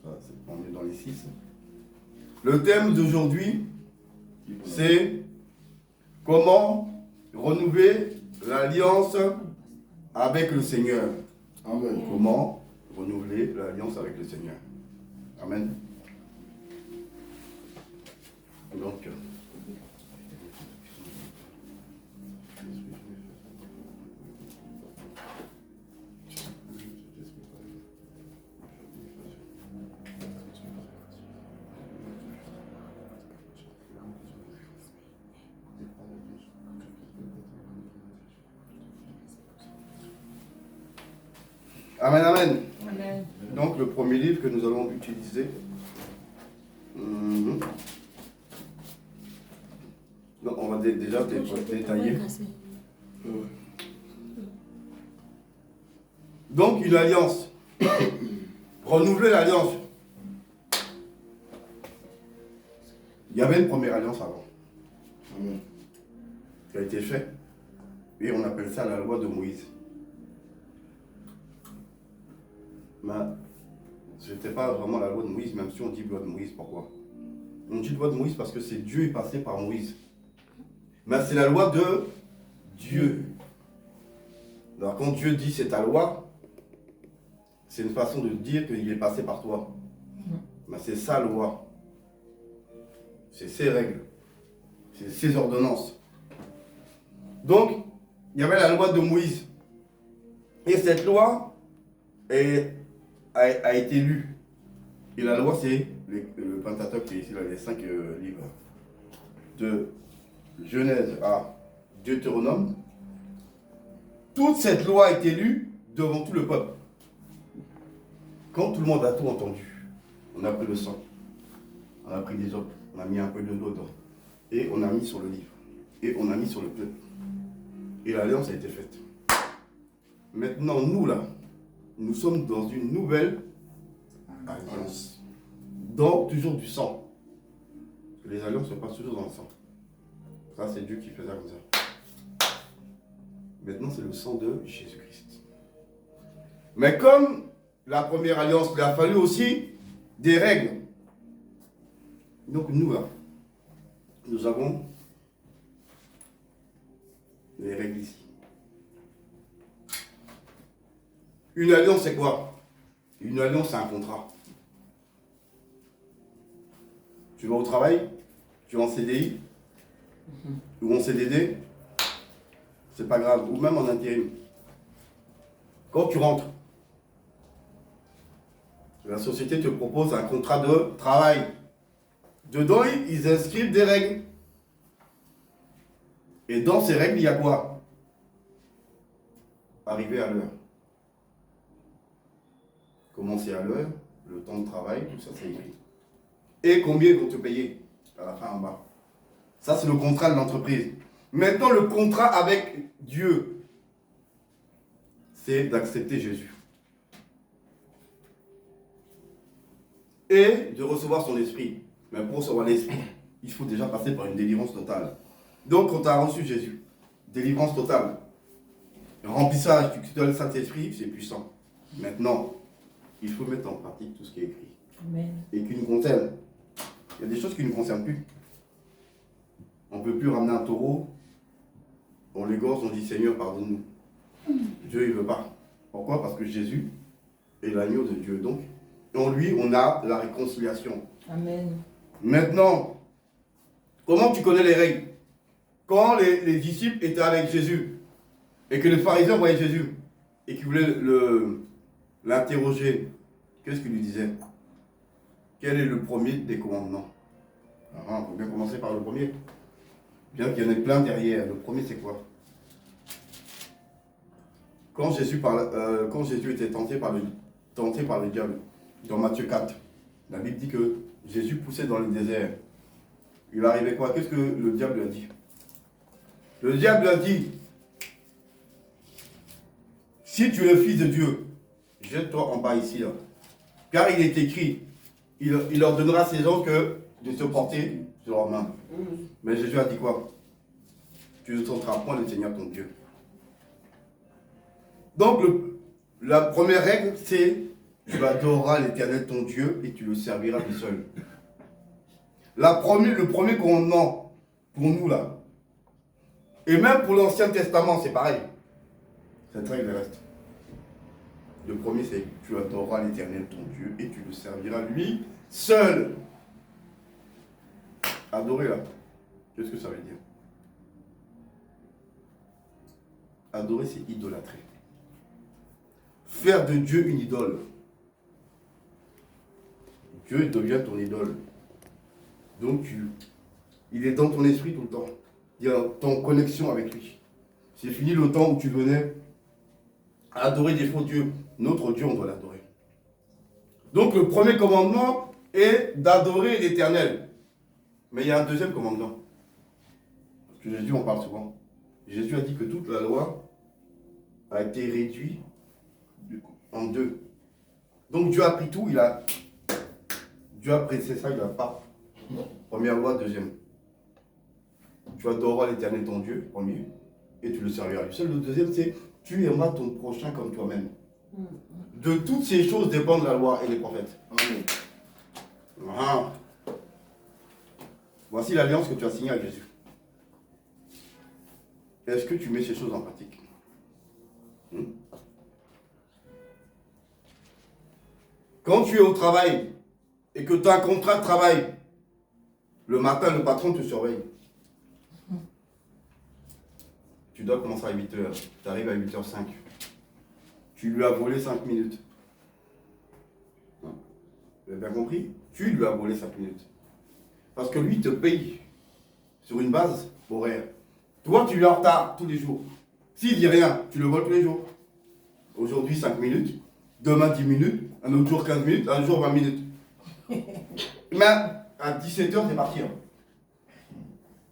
On est dans les 6. Le thème d'aujourd'hui, c'est comment renouveler l'alliance avec le Seigneur. Amen. Comment renouveler l'alliance avec le Seigneur. Amen. Donc, Amen, amen. Amen. Donc, le premier livre que nous allons utiliser. Non, on va déjà détailler. Donc, une alliance. Renouveler l'alliance. Il y avait une première alliance avant. Amen. Qui a été faite. Et on appelle ça la loi de Moïse. Mais ce n'était pas vraiment la loi de Moïse, même si on dit loi de Moïse. Pourquoi? On dit loi de Moïse parce que c'est Dieu est passé par Moïse. Mais c'est la loi de Dieu. Alors quand Dieu dit c'est ta loi, c'est une façon de dire qu'il est passé par toi. Mais c'est sa loi. C'est ses règles. C'est ses ordonnances. Donc, il y avait la loi de Moïse. Et cette loi a été lue. Et la loi, c'est le Pentateuque qui est ici, là, les 5 livres. De Genèse à Deutéronome. Toute cette loi a été lue devant tout le peuple. Quand tout le monde a tout entendu, on a pris le sang, on a pris des autres, on a mis un peu de l'eau dedans. Et on a mis sur le livre. Et on a mis sur le peuple. Et l'alliance a été faite. Maintenant, nous là, nous sommes dans une nouvelle alliance. Dans toujours du sang. Les alliances se passent toujours dans le sang. Ça, c'est Dieu qui fait ça comme ça. Maintenant, c'est le sang de Jésus-Christ. Mais comme la première alliance, il a fallu aussi des règles. Donc nous, là, nous avons les règles ici. Une alliance, c'est quoi? Une alliance, c'est un contrat. Tu vas au travail, tu vas en CDI, ou en CDD, c'est pas grave, ou même en intérim. Quand tu rentres, la société te propose un contrat de travail. Dedans, ils inscrivent des règles. Et dans ces règles, il y a quoi? Arriver à l'heure. Commencer à l'heure, le temps de travail, tout ça c'est écrit. Et combien ils vont te payer à la fin en bas. Ça c'est le contrat de l'entreprise. Maintenant le contrat avec Dieu, c'est d'accepter Jésus. Et de recevoir son esprit. Mais pour recevoir l'esprit, il faut déjà passer par une délivrance totale. Donc quand tu as reçu Jésus, délivrance totale, remplissage du Saint-Esprit, c'est puissant. Maintenant, il faut mettre en pratique tout ce qui est écrit. Amen. Et qui nous concerne. Il y a des choses qui ne nous concernent plus. On ne peut plus ramener un taureau, on l'égorge, on dit Seigneur, pardonne-nous. Dieu, il ne veut pas. Pourquoi? Parce que Jésus est l'agneau de Dieu. Donc, en lui, on a la réconciliation. Amen. Maintenant, comment tu connais les règles? Quand les disciples étaient avec Jésus, et que les pharisiens voyaient Jésus, et qu'ils voulaient l'interroger, qu'est-ce qu'il lui disait? Quel est le premier des commandements? Il faut bien commencer par le premier. Bien qu'il y en ait plein derrière. Le premier, c'est quoi? Quand Jésus était tenté par le diable, dans Matthieu 4, la Bible dit que Jésus poussait dans le désert. Il arrivait quoi? Qu'est-ce que le diable lui a dit? Le diable a dit, si tu es le Fils de Dieu, jette-toi en bas ici, là. Car il est écrit, il leur donnera à ses anges de te porter sur leurs mains. Mais Jésus a dit quoi? Tu ne tenteras point le Seigneur ton Dieu. Donc, la première règle, c'est Tu adoreras l'Éternel ton Dieu et tu le serviras lui seul. Le premier commandement pour nous là, et même pour l'Ancien Testament, c'est pareil. Cette règle reste. Le premier, c'est tu adoreras l'Éternel ton Dieu et tu le serviras lui seul. Adorer là, qu'est-ce que ça veut dire? Adorer, c'est idolâtrer. Faire de Dieu une idole. Dieu devient ton idole. Donc il est dans ton esprit tout le temps. Il y a ton connexion avec lui. C'est fini le temps où tu venais adorer des faux dieux. Notre Dieu, on doit l'adorer. Donc le premier commandement est d'adorer l'Éternel. Mais il y a un deuxième commandement. Parce que Jésus en parle souvent. Jésus a dit que toute la loi a été réduite en deux. Donc Dieu a pris tout, Dieu a pressé ça, il a pas. Première loi, deuxième. Tu adoreras l'Éternel ton Dieu, premier, et tu le serviras lui seul. Le deuxième, c'est tu aimeras ton prochain comme toi-même. De toutes ces choses dépendent la loi et les prophètes. Amen. Ah. Voici l'alliance que tu as signée avec Jésus. Est-ce que tu mets ces choses en pratique? Quand tu es au travail et que tu as un contrat de travail, le matin, le patron te surveille. Tu dois commencer à 8h, tu arrives à 8h05. Tu lui as volé 5 minutes. Vous avez bien compris? Tu lui as volé 5 minutes. Parce que lui te paye sur une base horaire. Toi, tu lui es en retard tous les jours. S'il dit rien, tu le voles tous les jours. Aujourd'hui, 5 minutes. Demain, 10 minutes. Un autre jour, 15 minutes. Un jour, 20 minutes. Mais à 17h, c'est parti.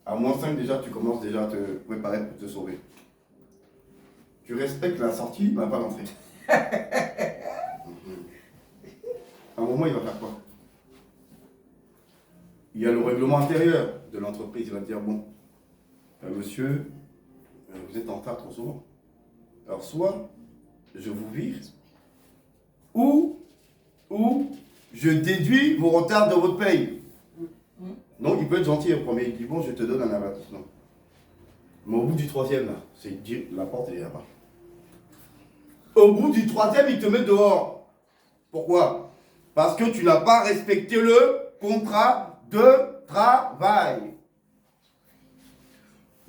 À moins 5, déjà, tu commences déjà à te préparer pour te sauver. Tu respectes la sortie, mais pas l'entrée. À un moment, il va faire quoi? Il y a le règlement intérieur de l'entreprise. Il va te dire, bon, monsieur, vous êtes en retard trop souvent. Alors, soit je vous vire, ou je déduis vos retards de votre paye. Non, il peut être gentil au premier. Il dit, bon, je te donne un avertissement. Mais au bout du troisième, là, c'est dire, la porte est là-bas. Au bout du troisième, il te met dehors. Pourquoi? Parce que tu n'as pas respecté le contrat de travail.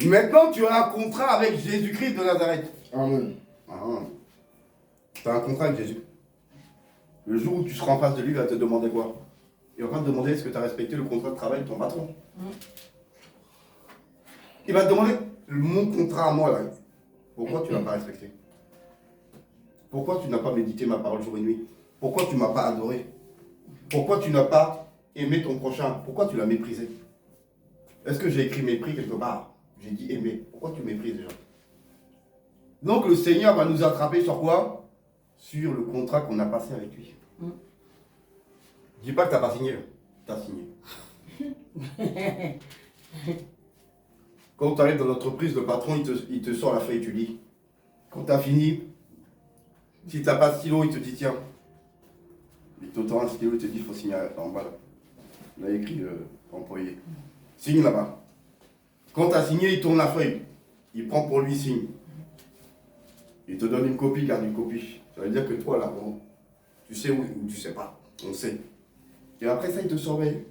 Maintenant, tu as un contrat avec Jésus-Christ de Nazareth. Amen. Tu as un contrat avec Jésus. Le jour où tu seras en face de lui, il va te demander quoi? Il va te demander est-ce que tu as respecté le contrat de travail de ton patron. Il va te demander mon contrat à moi là. Pourquoi tu ne l'as pas respecté? Pourquoi tu n'as pas médité ma parole jour et nuit? Pourquoi tu ne m'as pas adoré? Pourquoi tu n'as pas aimé ton prochain? Pourquoi tu l'as méprisé? Est-ce que j'ai écrit mépris quelque part? J'ai dit aimer. Pourquoi tu méprises déjà? Donc le Seigneur va nous attraper sur quoi? Sur le contrat qu'on a passé avec lui. Dis pas que tu n'as pas signé. Tu as signé. Quand tu arrives dans l'entreprise, le patron, il te sort la feuille, tu lis. Quand tu as fini, si tu n'as pas de stylo, il te dit tiens. Il t'entend un stylo, il te dit il faut signer en bas là. Il a écrit employé. Signe là-bas. Quand tu as signé, il tourne la feuille. Il prend pour lui, signe. Il te donne une copie, garde une copie. Ça veut dire que toi là, bon, tu sais ou tu sais pas. On sait. Et après ça, il te surveille.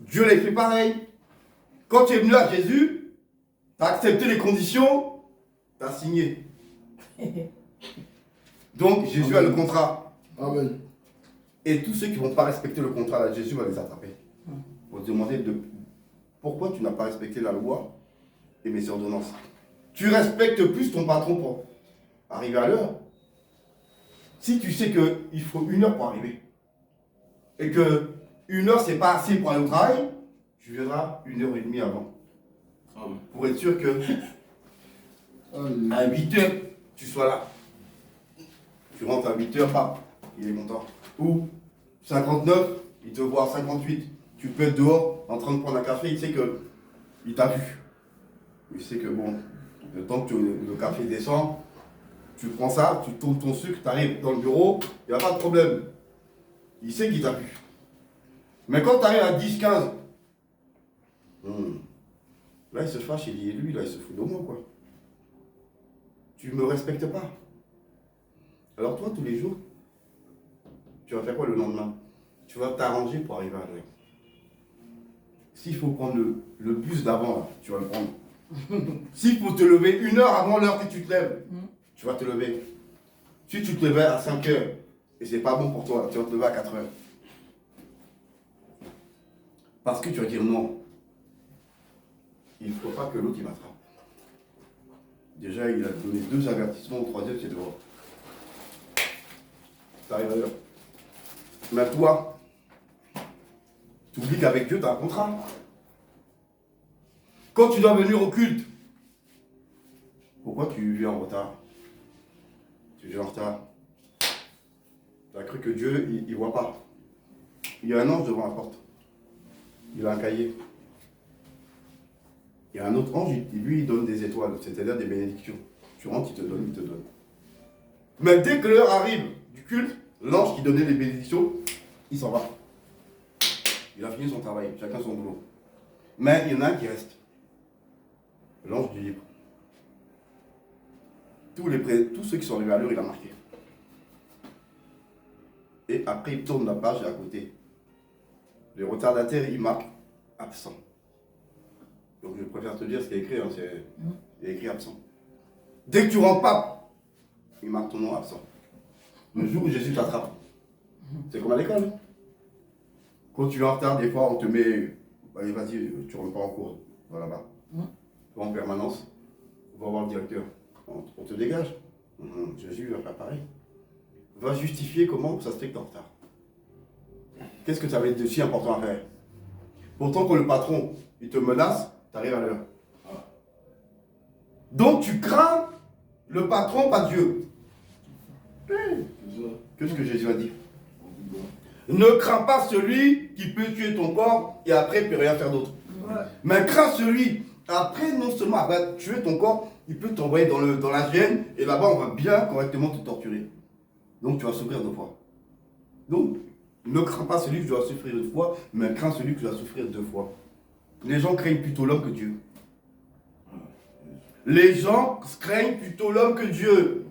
Dieu l'a fait pareil. Quand tu es venu à Jésus, tu as accepté les conditions, tu as signé. Donc Jésus a le contrat. Amen. Et tous ceux qui ne vont pas respecter le contrat, là, Jésus va les attraper. Ils vont se demander pourquoi tu n'as pas respecté la loi et mes ordonnances. Tu respectes plus ton patron pour arriver à l'heure. Si tu sais qu'il faut 1 heure pour arriver, et que 1 heure c'est pas assez pour aller au travail, tu viendras 1h30 avant. Pour être sûr que à 8h, tu sois là. Tu rentres à 8h, pas, il est content. Ou 59, il te voit à 58. Tu peux être dehors en train de prendre un café, il sait que il t'a vu. Il sait que bon, le temps que le café descend, Tu prends ça, tu tournes ton sucre, tu arrives dans le bureau, il n'y a pas de problème. Il sait qu'il t'a pu. Mais quand tu arrives à 10, 15, là il se fâche, il dit, lui, là il se fout de moi, quoi. Tu me respectes pas. Alors toi, tous les jours, tu vas faire quoi le lendemain? Tu vas t'arranger pour arriver à l'heure. S'il faut prendre le bus d'avant, là, tu vas le prendre. S'il faut te lever 1 heure avant l'heure que tu te lèves, tu vas te lever. Si tu te levais à 5 heures, et c'est pas bon pour toi, tu vas te lever à 4 heures. Parce que tu vas dire non. Il ne faut pas que l'autre il m'attrape. Déjà, il a donné 2 avertissements, au 3e, c'est dehors. T'arrives à l'heure. Mais toi, tu oublies qu'avec Dieu, tu as un contrat. Quand tu dois venir au culte, pourquoi tu viens en retard? Tu viens en retard. Tu as cru que Dieu, il ne voit pas. Il y a un ange devant la porte. Il a un cahier. Il y a un autre ange, lui, il donne des étoiles, c'est-à-dire des bénédictions. Tu rentres, il te donne, il te donne. Mais dès que l'heure arrive du culte, l'ange qui donnait les bénédictions, il s'en va. Il a fini son travail, chacun son boulot. Mais il y en a un qui reste. L'ange du libre. Tous ceux qui sont arrivés à l'heure, il a marqué. Et après, il tourne la page à côté. Les retardataires, ils marquent absent. Donc je préfère te dire ce qui est écrit, hein, il est écrit absent. Dès que tu rentres pas, il marque ton nom absent. Le jour où Jésus t'attrape, c'est comme à l'école. Quand tu es en retard, des fois on te met, allez vas-y, tu rentres pas en cours, va là-bas. En permanence, on va voir le directeur, on te dégage. Jésus va faire pareil. Va justifier comment ça se fait que tu es en retard. Qu'est-ce que ça va être de si important à faire? Pourtant quand le patron, il te menace, tu arrives à l'heure. Donc tu crains le patron, pas Dieu. Qu'est-ce que Jésus a dit? Ne crains pas celui qui peut tuer ton corps et après il ne peut rien faire d'autre. Mais crains celui, après non seulement va tuer ton corps, il peut t'envoyer dans la gêne et là-bas on va bien correctement te torturer. Donc tu vas souffrir 2 fois. Donc ne crains pas celui qui doit souffrir 1 fois, mais crains celui qui doit souffrir 2 fois. Les gens craignent plutôt l'homme que Dieu. Les gens craignent plutôt l'homme que Dieu.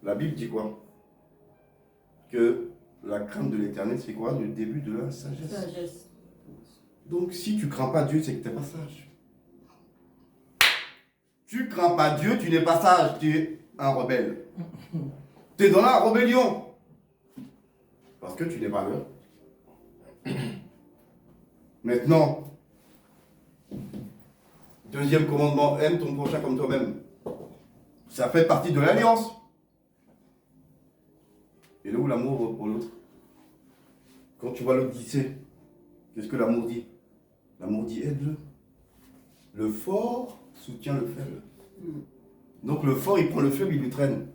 La Bible dit quoi? Que la crainte de l'éternel, c'est quoi? Le début de la sagesse. Donc si tu ne crains pas Dieu, c'est que tu n'es pas sage. Tu ne crains pas Dieu, tu n'es pas sage, tu es un rebelle. Tu es dans la rébellion. Parce que tu n'es pas l'heure. Maintenant, 2e commandement, aime ton prochain comme toi-même. Ça fait partie de l'alliance. Et là où l'amour pour l'autre? Quand tu vois l'Odyssée, qu'est-ce que l'amour dit? L'amour dit aide-le. Le fort soutient le faible. Donc le fort, il prend le faible, il lui traîne.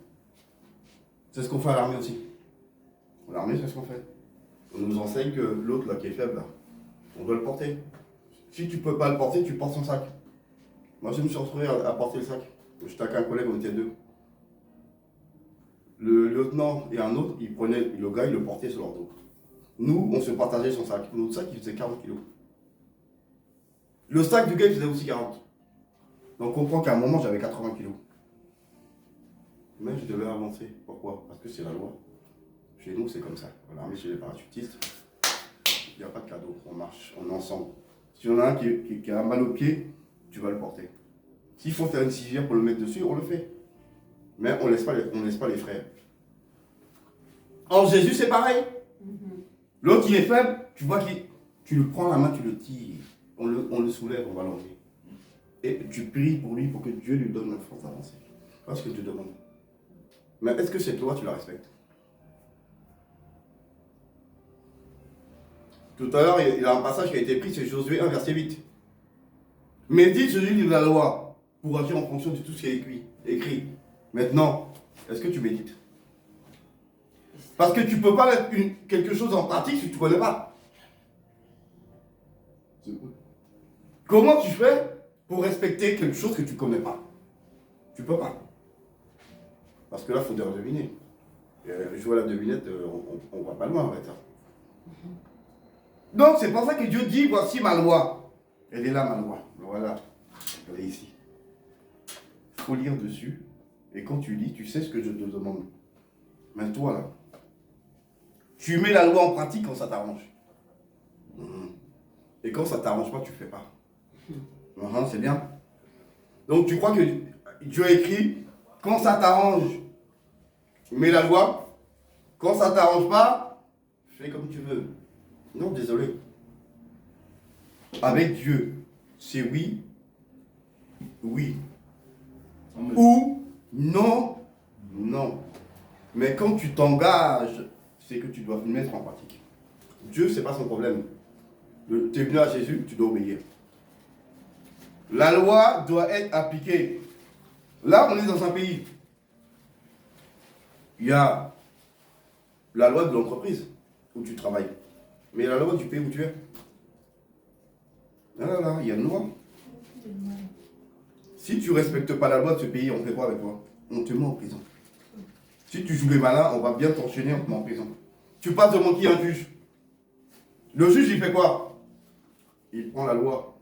C'est ce qu'on fait à l'armée aussi. L'armée, c'est ce qu'on fait. On nous enseigne que l'autre, là, qui est faible, là, on doit le porter. Si tu ne peux pas le porter, tu portes son sac. Moi, je me suis retrouvé à porter le sac. J'étais avec un collègue, on était 2. Le lieutenant et un autre, ils prenaient le gars, ils le portaient sur leur dos. Nous, on se partageait son sac. Notre sac, il faisait 40 kilos. Le sac du gars, il faisait aussi 40. Donc, on comprend qu'à un moment, j'avais 80 kilos. Mais je devais avancer. Pourquoi? Parce que c'est la loi. Chez nous, c'est comme ça. À l'armée, chez les parachutistes, il n'y a pas de cadeau. On marche, on est ensemble. Si y en a un qui a mal au pied, tu vas le porter. S'il faut faire une civière pour le mettre dessus, on le fait. Mais on ne laisse pas les frères. En Jésus, c'est pareil. L'autre, il est faible, tu vois tu le prends la main, tu le tires. On le soulève, on va l'enlever. Et tu pries pour lui, pour que Dieu lui donne la force d'avancer. Voilà ce que Dieu demande. Mais est-ce que cette loi, tu la respectes? Tout à l'heure, il y a un passage qui a été pris, c'est Josué 1, verset 8. Médite sur le livre de la loi pour agir en fonction de tout ce qui est écrit. Maintenant, est-ce que tu médites? Parce que tu ne peux pas mettre quelque chose en pratique si tu ne connais pas. Comment tu fais pour respecter quelque chose que tu ne connais pas? Tu ne peux pas. Parce que là, il faut deviner. Jouer à la devinette, on ne va pas loin en fait. Donc c'est pour ça que Dieu dit, voici ma loi. Elle est là, ma loi. Voilà. Elle est ici. Il faut lire dessus. Et quand tu lis, tu sais ce que je te demande. Mais toi là, tu mets la loi en pratique quand ça t'arrange. Et quand ça ne t'arrange pas, tu ne fais pas. C'est bien. Donc tu crois que Dieu a écrit, quand ça t'arrange, mets la loi. Quand ça ne t'arrange pas, fais comme tu veux. Non, désolé. Avec Dieu, c'est oui, oui. Amen. Ou non, non. Mais quand tu t'engages, c'est que tu dois le mettre en pratique. Dieu, ce n'est pas son problème. Tu es venu à Jésus, tu dois obéir. La loi doit être appliquée. Là, on est dans un pays. Il y a la loi de l'entreprise où tu travailles. Mais il y a la loi du pays où tu es. Là, il y a une loi. Si tu ne respectes pas la loi de ce pays, on fait quoi avec toi? On te met en prison. Si tu joues les malins, on va bien t'enchaîner, on te met en prison. Tu passes devant qui? Un juge. Le juge, il fait quoi? Il prend la loi.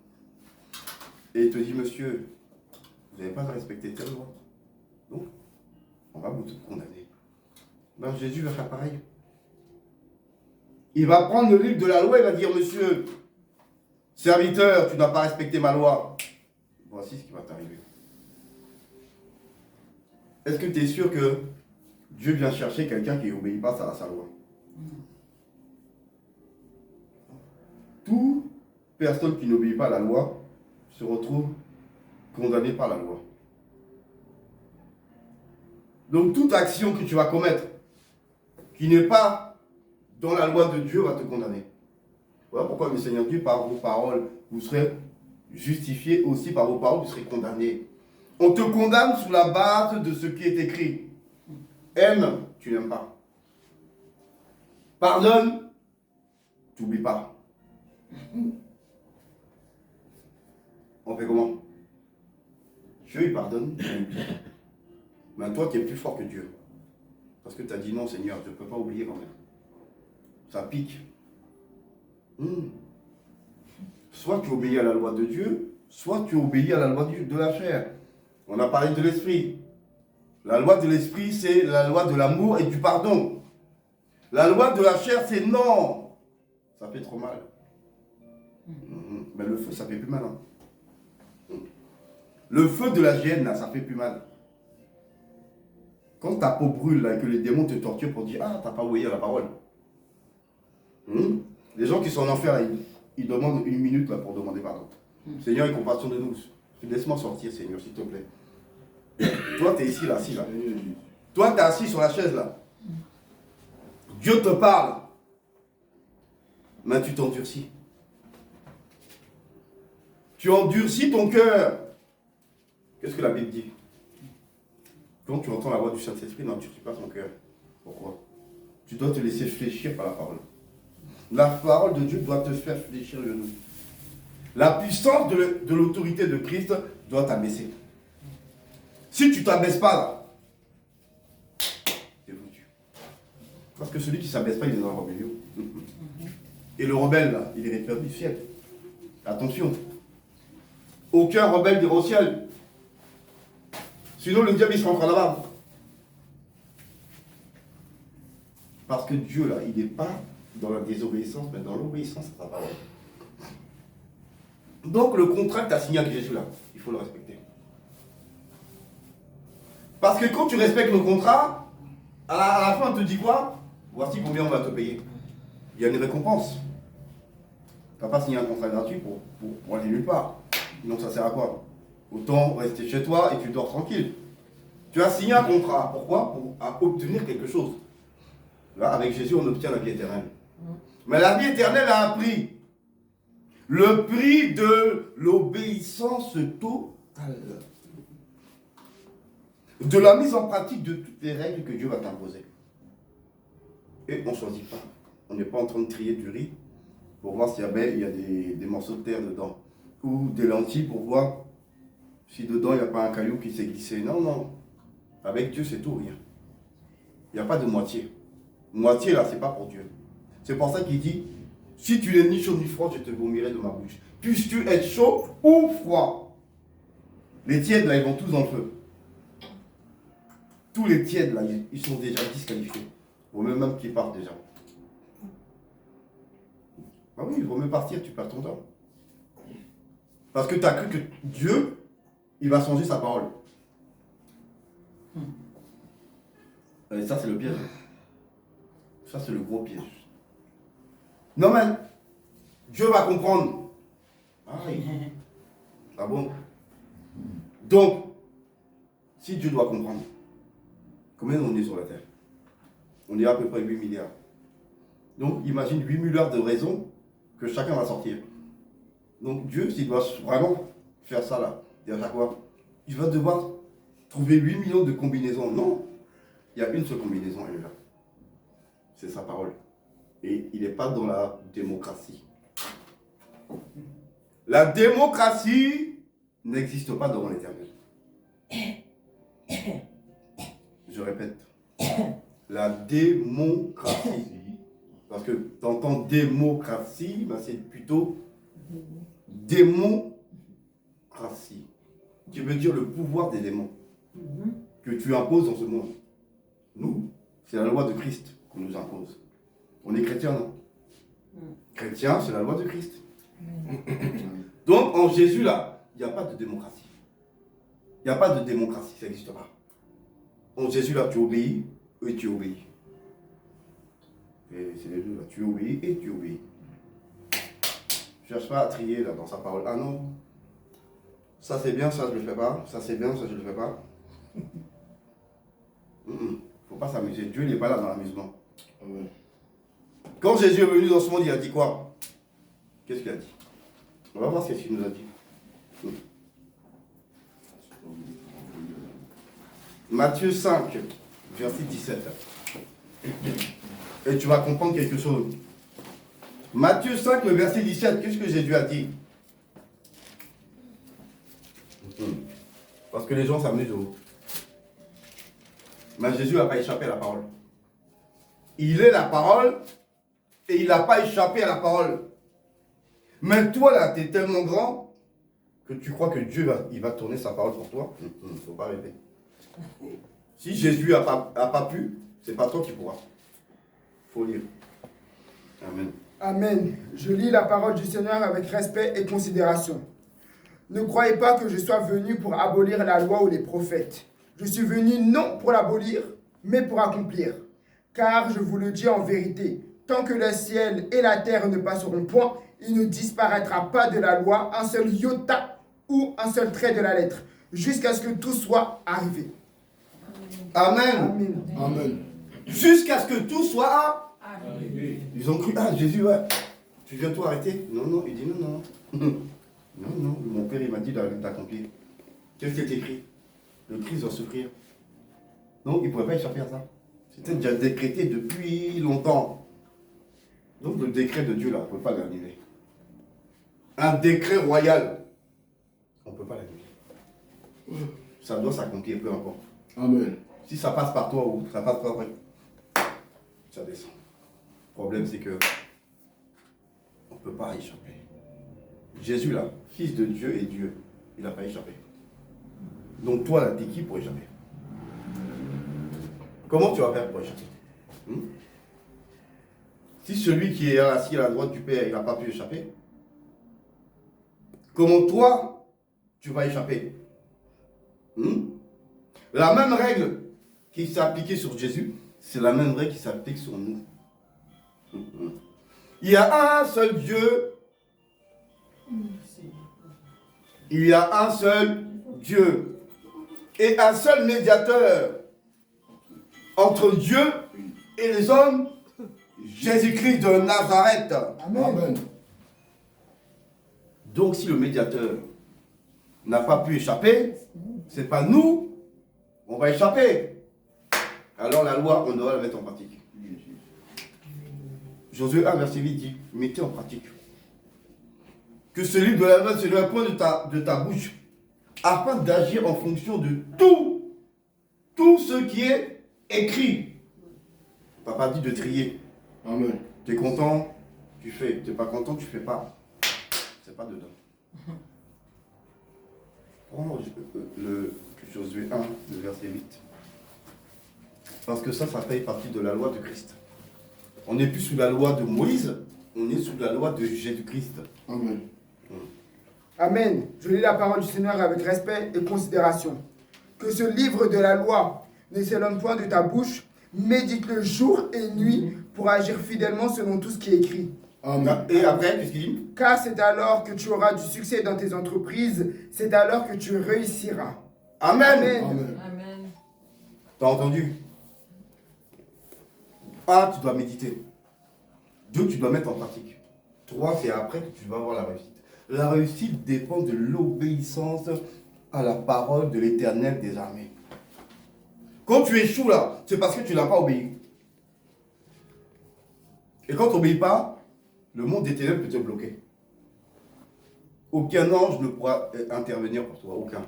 Et il te dit, monsieur, vous n'avez pas à respecter telle loi. Donc, on va vous condamner. Ben, Jésus va faire pareil. Il va prendre le livre de la loi et va dire, monsieur, serviteur, tu n'as pas respecté ma loi. Voici ce qui va t'arriver. Est-ce que tu es sûr que Dieu vient chercher quelqu'un qui n'obéit pas à sa loi? Toute personne qui n'obéit pas à la loi se retrouve condamnée par la loi. Donc toute action que tu vas commettre qui n'est pas dans la loi de Dieu va te condamner. Voilà pourquoi le Seigneur dit, par vos paroles, vous serez justifiés, aussi par vos paroles, vous serez condamnés. On te condamne sous la base de ce qui est écrit. Aime, tu n'aimes pas. Pardonne, tu n'oublies pas. On fait comment? Dieu, il pardonne, mais toi, tu es plus fort que Dieu. Parce que tu as dit non, Seigneur, je ne peux pas oublier quand même. Ça pique. Soit tu obéis à la loi de Dieu, soit tu obéis à la loi de la chair. On a parlé de l'esprit. La loi de l'esprit, c'est la loi de l'amour et du pardon. La loi de la chair, c'est non. Ça fait trop mal. Mais le feu, ça fait plus mal. Le feu de la gêne, là, ça fait plus mal. Quand ta peau brûle là, et que les démons te torturent pour dire, ah, t'as pas obéi à la parole. Les gens qui sont en enfer, là, ils demandent une minute là, pour demander pardon. Seigneur, aie compassion de nous. Laisse-moi sortir, Seigneur, s'il te plaît. Toi, tu es ici, là, assis, là. Toi, tu es assis sur la chaise, là. Dieu te parle. Mais tu t'endurcis. Tu endurcis ton cœur. Qu'est-ce que la Bible dit? Quand tu entends la voix du Saint-Esprit, n'endurcis pas ton cœur. Pourquoi? Tu dois te laisser fléchir par la parole. La parole de Dieu doit te faire fléchir le genou. La puissance de l'autorité de Christ doit t'abaisser. Si tu ne t'abaisses pas là, t'es foutu. Parce que celui qui ne s'abaisse pas, il est dans la rébellion. Et le rebelle là, il est perdu du ciel. Attention. Aucun rebelle n'ira au ciel. Sinon le diable il se rentre là-bas. Parce que Dieu là, il n'est pas dans la désobéissance, mais dans l'obéissance à sa parole. Donc le contrat que tu as signé avec Jésus là, il faut le respecter. Parce que quand tu respectes le contrat, à la fin on te dit quoi? Voici combien on va te payer. Il y a une récompense. Tu n'as pas signé un contrat gratuit pour aller nulle part. Donc ça sert à quoi? Autant rester chez toi et tu dors tranquille. Tu as signé un contrat. Pourquoi? Pour obtenir quelque chose. Là, avec Jésus, on obtient la vie éternelle. Mais la vie éternelle a un prix. Le prix de l'obéissance totale. De la mise en pratique de toutes les règles que Dieu va t'imposer. Et on ne choisit pas. On n'est pas en train de trier du riz pour voir s'il y a des morceaux de terre dedans. Ou des lentilles pour voir si dedans il n'y a pas un caillou qui s'est glissé. Non, non. Avec Dieu, c'est tout ou rien. Il n'y a pas de moitié. Moitié, là, c'est pas pour Dieu. C'est pour ça qu'il dit, si tu n'es ni chaud ni froid, je te vomirai de ma bouche. Puisses-tu être chaud ou froid? Les tièdes, là, ils vont tous dans le feu. Tous les tièdes, là, ils sont déjà disqualifiés. Il vaut même qu'ils partent déjà. Ah oui, il vaut mieux partir, tu perds ton temps. Parce que tu as cru que Dieu, il va changer sa parole. Et ça, c'est le piège. Ça, c'est le gros piège. Non, mais Dieu va comprendre. Ah oui. Ah bon? Donc, si Dieu doit comprendre, combien on est sur la terre? On est à peu près 8 milliards. Donc, imagine 8 milliards de raisons que chacun va sortir. Donc, Dieu, s'il doit vraiment faire ça là, et à chaque fois, il va devoir trouver 8 millions de combinaisons. Non, il y a une seule combinaison, elle est là. C'est sa parole. Et il n'est pas dans la démocratie. La démocratie n'existe pas devant l'Éternel. Je répète. La démocratie. Parce que tu entends démocratie, ben c'est plutôt démocratie. Qui veut dire le pouvoir des démons. Que tu imposes dans ce monde. Nous, c'est la loi de Christ qu'on nous impose. On est chrétien, non? Chrétien, c'est la loi de Christ. Donc, en Jésus, là, il n'y a pas de démocratie. Il n'y a pas de démocratie, ça n'existe pas. En Jésus, là, tu obéis et tu obéis. Et c'est les deux, là. Tu obéis et tu obéis. Je ne cherche pas à trier, là, dans sa parole. Ah non, ça c'est bien, ça je ne le fais pas. Ça c'est bien, ça je ne le fais pas. Faut pas s'amuser. Dieu n'est pas là dans l'amusement. Quand Jésus est venu dans ce monde, il a dit quoi? Qu'est-ce qu'il a dit? On va voir ce qu'il nous a dit. Matthieu 5, verset 17. Et tu vas comprendre quelque chose. Matthieu 5, le verset 17, qu'est-ce que Jésus a dit? Parce que les gens s'amusent. Mais Jésus n'a pas échappé à la parole. Il est la parole et il n'a pas échappé à la parole. Mais toi là, tu es tellement grand que tu crois que Dieu va tourner sa parole pour toi. Il ne faut pas rêver. Si Jésus n'a pas pu, c'est pas toi qui pourras. Il faut lire. Amen. Amen. Je lis la parole du Seigneur avec respect et considération. Ne croyez pas que je sois venu pour abolir la loi ou les prophètes. Je suis venu non pour l'abolir, mais pour accomplir. Car je vous le dis en vérité, tant que le ciel et la terre ne passeront point, il ne disparaîtra pas de la loi un seul iota ou un seul trait de la lettre, jusqu'à ce que tout soit arrivé. Amen. Amen. Amen. Jusqu'à ce que tout soit arrivé. Ils ont cru, ah Jésus, ouais, tu viens tout arrêter? Non, non, il dit non, non. Non, non, mon père il m'a dit d'accomplir. Qu'est-ce qui est écrit? Le Christ doit souffrir. Non, il ne pouvait pas échapper à ça. C'était déjà décrété depuis longtemps. Donc le décret de Dieu là, on ne peut pas l'annuler. Un décret royal, on ne peut pas l'annuler. Ça doit s'accomplir, peu importe. Amen. Si ça passe par toi ou ça passe par toi, ça descend. Le problème c'est que on ne peut pas échapper. Jésus là, fils de Dieu et Dieu, il n'a pas échappé. Donc toi là, t'es qui pour échapper? Comment tu vas faire pour échapper? Si celui qui est assis à la droite du Père, il n'a pas pu échapper, comment toi, tu vas échapper? La même règle qui s'est appliquée sur Jésus, c'est la même règle qui s'applique sur nous. Il y a un seul Dieu. Il y a un seul Dieu et un seul médiateur entre Dieu et les hommes, Jésus-Christ de Nazareth. Amen. Donc si le médiateur n'a pas pu échapper, c'est pas nous, on va échapper. Alors la loi, on doit la mettre en pratique. Josué 1, verset 8 dit, mettez en pratique. Que ce livre de la loi ne se point de ta bouche, afin d'agir en fonction de tout tout ce qui est écrit. Papa dit de trier. Amen. Tu es content, tu fais. Tu n'es pas content, tu fais pas. C'est pas dedans. Prends le Josué 1, le verset 8. Parce que ça fait partie de la loi de Christ. On n'est plus sous la loi de Moïse, on est sous la loi de Jésus-Christ. Amen. Amen. Je lis la parole du Seigneur avec respect et considération. Que ce livre de la loi ne s'éloigne point de ta bouche, médite-le jour et nuit pour agir fidèlement selon tout ce qui est écrit. Amen. Et après, qu'est-ce qu'il dit? Car c'est alors que tu auras du succès dans tes entreprises, c'est alors que tu réussiras. Amen. Amen. Amen. Amen. T'as entendu? 1, tu dois méditer. 2, tu dois mettre en pratique. 3, c'est après que tu vas avoir la réussite. La réussite dépend de l'obéissance à la parole de l'Éternel des armées. Quand tu échoues là, c'est parce que tu n'as pas obéi. Et quand tu n'obéis pas, le monde des ténèbres peut te bloquer. Aucun ange ne pourra intervenir pour toi, aucun.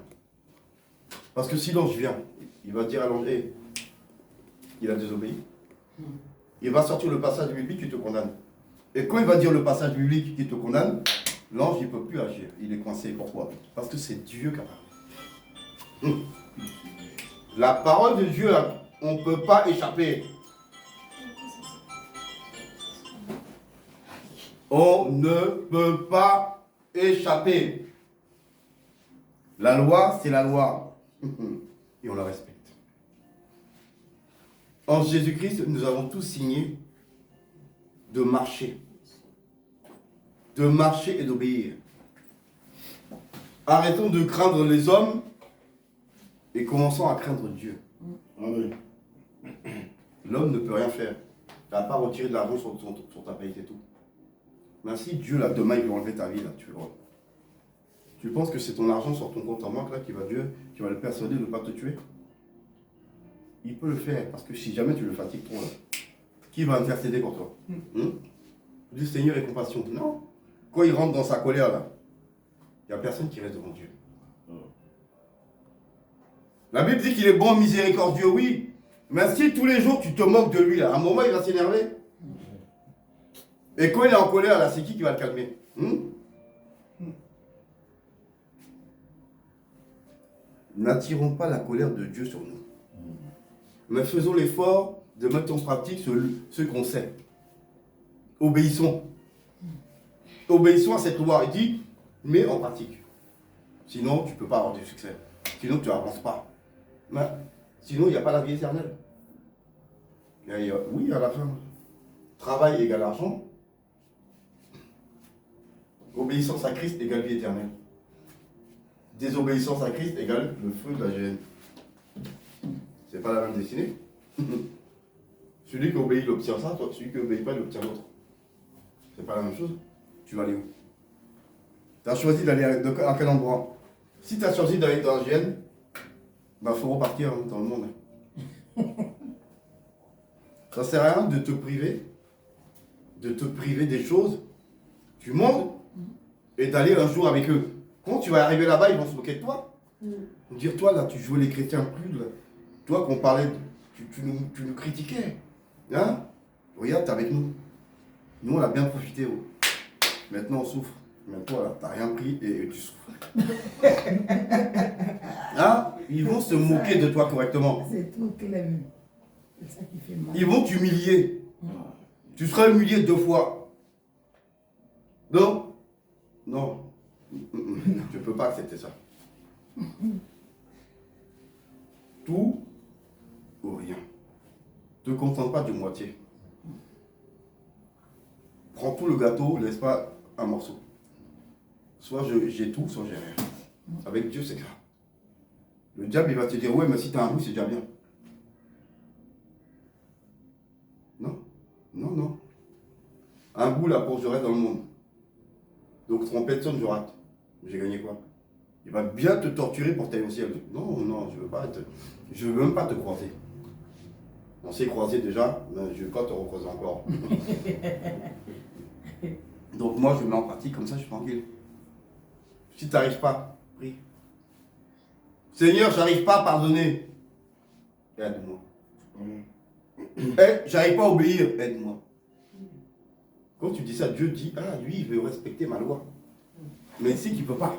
Parce que si l'ange vient, il va dire à l'ange, hey, il a désobéi. Il va sortir le passage biblique qui te condamne. Et quand il va dire le passage biblique qui te condamne, l'ange il ne peut plus agir. Il est coincé. Pourquoi? Parce que c'est Dieu qui a parlé. La parole de Dieu, on ne peut pas échapper. On ne peut pas échapper. La loi, c'est la loi. Et on la respecte. En Jésus-Christ, nous avons tous signé de marcher. De marcher et d'obéir. Arrêtons de craindre les hommes et commençons à craindre Dieu. Amen. L'homme ne peut rien faire. Tu n'as pas retiré de l'argent sur ta paye, c'est tout. Mais si Dieu, là, demain, il veut enlever ta vie, là, tu vois. Tu penses que c'est ton argent sur ton compte en banque, là, qui va le persuader de ne pas te tuer? Il peut le faire, parce que si jamais tu le fatigues trop, là, qui va intercéder pour toi? Du Seigneur et compassion. Non. Quand il rentre dans sa colère, là, il n'y a personne qui reste devant Dieu. La Bible dit qu'il est bon, miséricordieux, oui. Mais si tous les jours tu te moques de lui, là, à un moment il va s'énerver. Et quand il est en colère, là, c'est qui va le calmer? N'attirons pas la colère de Dieu sur nous. Mais faisons l'effort de mettre en pratique ce qu'on sait. Obéissons. Obéissons à cette loi. Il dit, mets en pratique. Sinon, tu ne peux pas avoir du succès. Sinon, tu n'avances pas. Mais, sinon, il n'y a pas la vie éternelle. Oui, à la fin. Travail égale argent. Obéissance à Christ égale vie éternelle. Désobéissance à Christ égale le feu de la géhenne. C'est pas la même destinée. Celui qui obéit, il obtient ça, toi, celui qui n'obéit pas, il obtient l'autre. C'est pas la même chose. Tu vas aller où? Tu as choisi d'aller à quel endroit? Si tu as choisi d'aller dans la géhenne, il faut repartir dans le monde. Ça sert à rien de te priver des choses du monde et d'aller un jour avec eux. Quand tu vas arriver là-bas, ils vont se moquer de toi. Dire, toi, là, tu jouais les chrétiens plus, là. Toi, qu'on parlait, tu nous critiquais. Hein? Regarde, t'es avec nous. Nous, on a bien profité. Oh. Maintenant, on souffre. Mais toi, là, t'as rien pris et tu souffres. Hein? Ils vont se moquer de toi correctement. C'est tout clair. C'est ça qui fait mal. Ils vont t'humilier. Tu seras humilié 2 fois. Non? Non. Je ne peux pas accepter ça. Tout ou rien. Ne te contente pas de moitié. Prends tout le gâteau, laisse pas un morceau. Soit j'ai tout, soit j'ai rien. Avec Dieu, c'est ça. Le diable, il va te dire, ouais, mais si tu as un bout, c'est déjà bien. Non, non, non. Un bout, là, pour je reste dans le monde. Donc, trompette sonne, je rate. J'ai gagné quoi? Il va bien te torturer pour t'aller au ciel. Non, non, je veux même pas te croiser. On s'est croisé déjà, mais je ne veux pas te recroiser encore. Donc moi, je mets en pratique, comme ça, je suis tranquille. Si tu n'arrives pas, prie. Seigneur, j'arrive pas à pardonner. aide-moi. Amen. J'arrive pas à obéir, aide-moi. Quand tu dis ça, Dieu dit, ah, lui, il veut respecter ma loi. Mais ici, qu'il ne peut pas.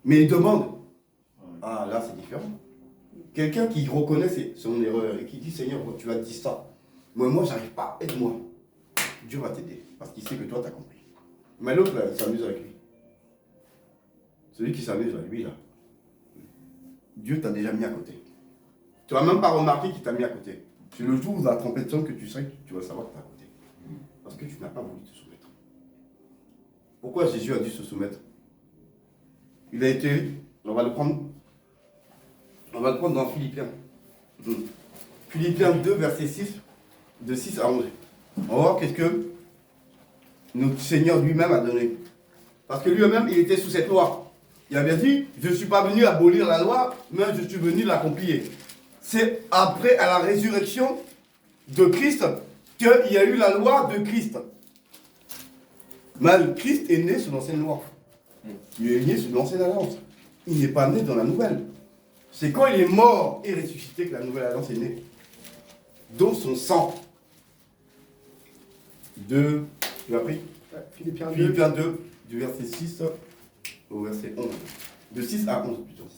Mais il demande. Ah, là, c'est différent. Quelqu'un qui reconnaît son erreur et qui dit, Seigneur, tu as dit ça. Moi, j'arrive pas, aide-moi. Dieu va t'aider. Parce qu'il sait que toi, tu as compris. Mais l'autre, là, il s'amuse avec lui. Celui qui s'amuse avec lui, là. Dieu t'a déjà mis à côté. Tu n'as même pas remarqué qu'il t'a mis à côté. C'est le jour où la trompette sonne que tu sais que tu vas savoir que tu es à côté. Parce que tu n'as pas voulu te soumettre. Pourquoi Jésus a dû se soumettre? Il a été, on va le prendre dans Philippiens. Philippiens 2, verset 6, de 6 à 11. On va voir qu'est-ce que notre Seigneur lui-même a donné. Parce que lui-même, il était sous cette loi. Il avait dit, je ne suis pas venu abolir la loi, mais je suis venu l'accomplir. C'est après, à la résurrection de Christ, qu'il y a eu la loi de Christ. Mais Christ est né sous l'ancienne loi. Il est né sous l'ancienne alliance. Il n'est pas né dans la nouvelle. C'est quand il est mort et ressuscité que la nouvelle alliance est née. Dont son sang. Tu as pris Philippiens 2. Philippiens 2, du verset 6 au verset 11. De 6 à 11 plutôt.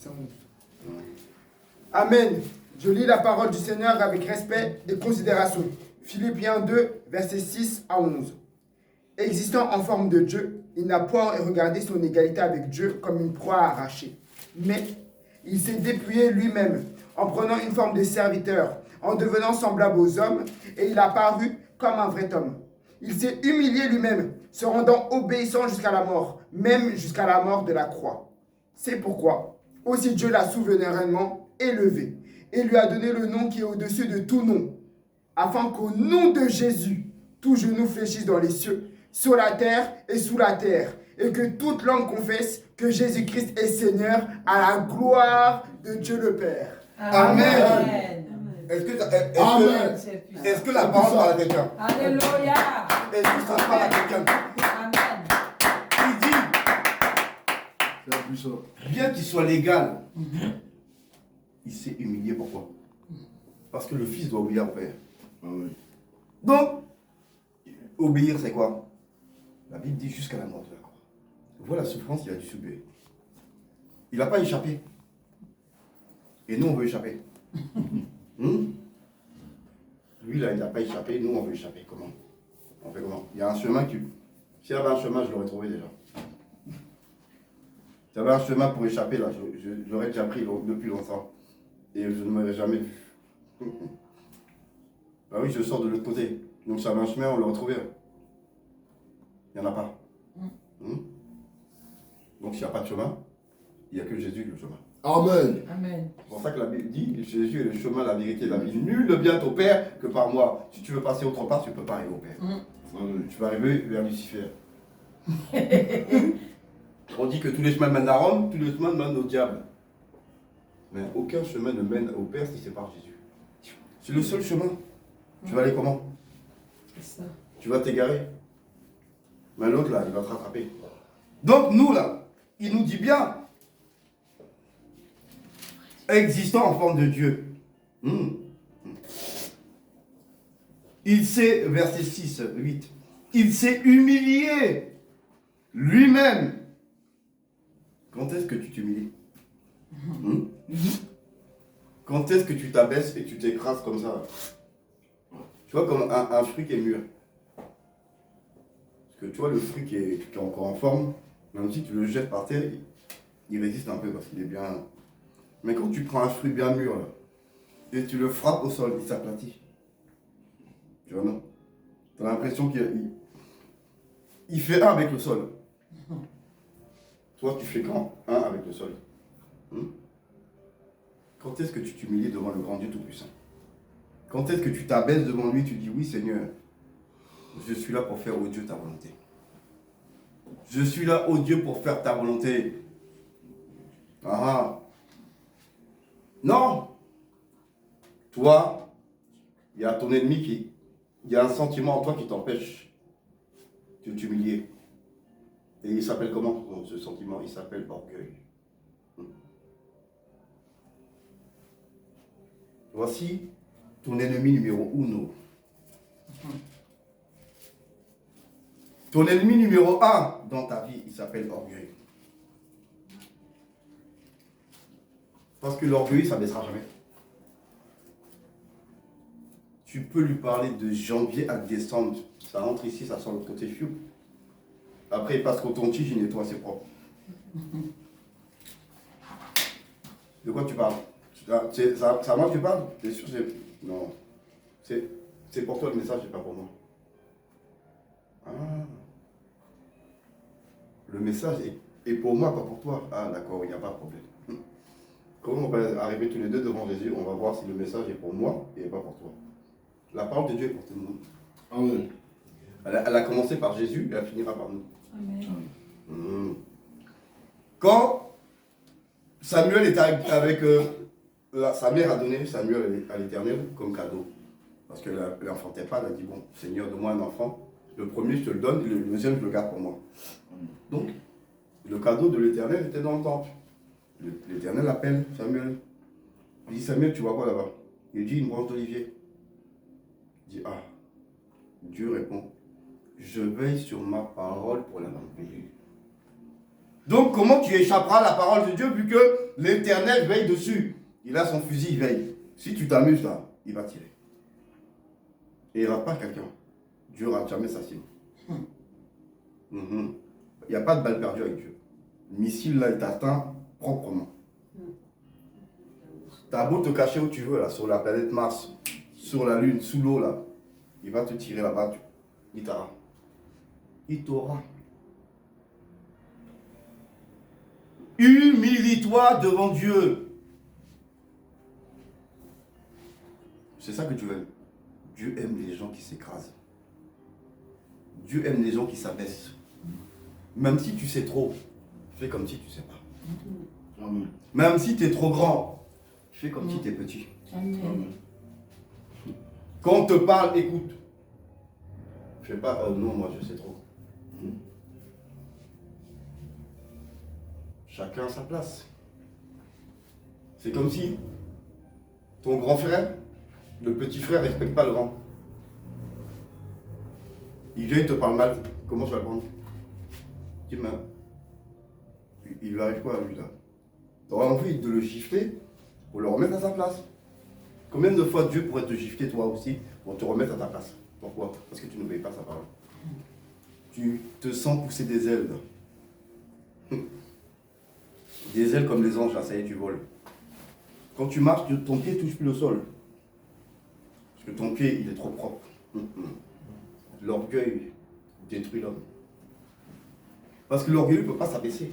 Amen. Je lis la parole du Seigneur avec respect et considération. Philippiens 2, versets 6 à 11. Existant en forme de Dieu, il n'a point regardé son égalité avec Dieu comme une proie arrachée. Mais il s'est dépouillé lui-même en prenant une forme de serviteur, en devenant semblable aux hommes, et il a paru comme un vrai homme. Il s'est humilié lui-même, se rendant obéissant jusqu'à la mort, même jusqu'à la mort de la croix. C'est pourquoi aussi Dieu l'a souverainement élevé et lui a donné le nom qui est au-dessus de tout nom, afin qu'au nom de Jésus, tout genou fléchisse dans les cieux, sur la terre et sous la terre, et que toute langue confesse que Jésus-Christ est Seigneur à la gloire de Dieu le Père. Amen. Est-ce que la parole parle à quelqu'un? Alléluia. Est-ce que ça parle à quelqu'un? Amen. Il dit, C'est puissant. bien qu'il soit légal, il s'est humilié. Pourquoi? Parce que le Fils doit obéir au Père. Amen. Donc, obéir, c'est quoi? La Bible dit jusqu'à la mort de la croix. Voilà la souffrance qu'il a dû subir. Il n'a pas échappé. Et nous, on veut échapper. Lui, là, il n'a pas échappé. Nous, on veut échapper. Comment? On fait comment? Il y a un chemin qui... S'il y avait un chemin, je l'aurais trouvé déjà. S'il y avait un chemin pour échapper, là, je l'aurais déjà pris depuis longtemps. Et je ne m'aurais jamais vu. Bah oui, je sors de l'autre côté. Donc, ça avait un chemin, on l'aurait trouvé. Il n'y en a pas. Donc, s'il n'y a pas de chemin, il n'y a que Jésus, le chemin. Amen. Amen. C'est pour ça que la Bible dit, Jésus est le chemin, la vérité et la vie. Nul ne vient au Père que par moi. Si tu veux passer autre part, tu ne peux pas arriver au Père. Amen. Tu vas arriver vers Lucifer. On dit que tous les chemins mènent à Rome, tous les chemins mènent au diable. Mais aucun chemin ne mène au Père si c'est par Jésus. C'est le seul chemin. Tu vas aller comment? C'est ça. Tu vas t'égarer. Mais l'autre là, il va te rattraper. Donc nous là, il nous dit bien, existant en forme de Dieu. Il s'est, verset 6, 8, il s'est humilié lui-même. Quand est-ce que tu t'humilies? Quand est-ce que tu t'abaisses et tu t'écrases comme ça? Tu vois, comme un fruit qui est mûr. Parce que tu vois, le fruit qui est encore en forme, même si tu le jettes par terre, il résiste un peu parce qu'il est bien. Mais quand tu prends un fruit bien mûr, là, et tu le frappes au sol, il s'aplatit. Tu vois, non? Tu as l'impression qu'il fait un avec le sol. Toi, tu fais quand? Un avec le sol. Quand est-ce que tu t'humilies devant le grand Dieu Tout-Puissant? Quand est-ce que tu t'abaisses devant lui, tu dis oui Seigneur, je suis là pour faire, ô Dieu, ta volonté. Je suis là, ô Dieu, pour faire ta volonté. Ah. Non. Toi, il y a ton ennemi qui... Il y a un sentiment en toi qui t'empêche de t'humilier. Et il s'appelle comment ce sentiment? Il s'appelle orgueil. Voici ton ennemi numéro uno. Ton ennemi numéro un dans ta vie, il s'appelle orgueil. Parce que l'orgueil, ça ne baissera jamais. Tu peux lui parler de janvier à décembre. Ça rentre ici, ça sort de l'autre côté fiou. Après, il passe au ton-tige, il nettoie, c'est propre. De quoi tu parles? C'est à moi que tu parles? T'es sûr? Non. C'est pour toi le message, c'est pas pour moi. Ah. Le message est pour moi, pas pour toi. Ah d'accord, il n'y a pas de problème. Comment on va arriver tous les deux devant Jésus? On va voir si le message est pour moi et pas pour toi. La parole de Dieu est pour tout le monde. Amen. Elle a commencé par Jésus et elle finira par nous. Amen. Quand Samuel était avec... sa mère a donné Samuel à l'Éternel comme cadeau. Parce qu'elle n'enfantait pas, elle a dit, bon, Seigneur, donne-moi un enfant. Le premier, je te le donne, et le deuxième, je le garde pour moi. Donc, le cadeau de l'Éternel était dans le temple. L'Éternel appelle Samuel. Il dit, Samuel, tu vois quoi là-bas? Il dit, une branche d'olivier. Il dit, ah. Dieu répond, je veille sur ma parole pour la remplir. Donc, comment tu échapperas à la parole de Dieu vu que l'Éternel veille dessus? Il a son fusil, il veille. Si tu t'amuses là, il va tirer. Et il ne rate pas quelqu'un. Dieu ne rate jamais sa cible. Il n'y a pas de balle perdue avec Dieu. Le missile là, il t'atteint proprement. T'as beau te cacher où tu veux, là, sur la planète Mars, sur la Lune, sous l'eau, là. Il va te tirer là-bas, il t'aura. Il t'aura. Humilie-toi devant Dieu. C'est ça que tu veux. Dieu aime les gens qui s'écrasent. Dieu aime les gens qui s'abaissent. Même si tu sais trop, fais comme si tu ne sais pas. Amen. Même si tu es trop grand, fais comme si tu es petit. Amen. Quand on te parle, écoute. Je ne fais pas, non, moi je sais trop. Chacun a sa place. C'est comme si ton grand frère, le petit frère ne respecte pas le grand. Il vient, il te parle mal, comment tu vas le prendre? Dis-moi. Il lui arrive quoi à lui là? Tu auras envie de le gifler pour le remettre à sa place. Combien de fois Dieu pourrait te gifler toi aussi pour te remettre à ta place? Pourquoi? Parce que tu n'obéis pas à sa parole. Tu te sens pousser des ailes. Des ailes comme les anges, là, ça y est, tu voles. Quand tu marches, ton pied ne touche plus le sol. Parce que ton pied, il est trop propre. L'orgueil détruit l'homme. Parce que l'orgueil ne peut pas s'abaisser.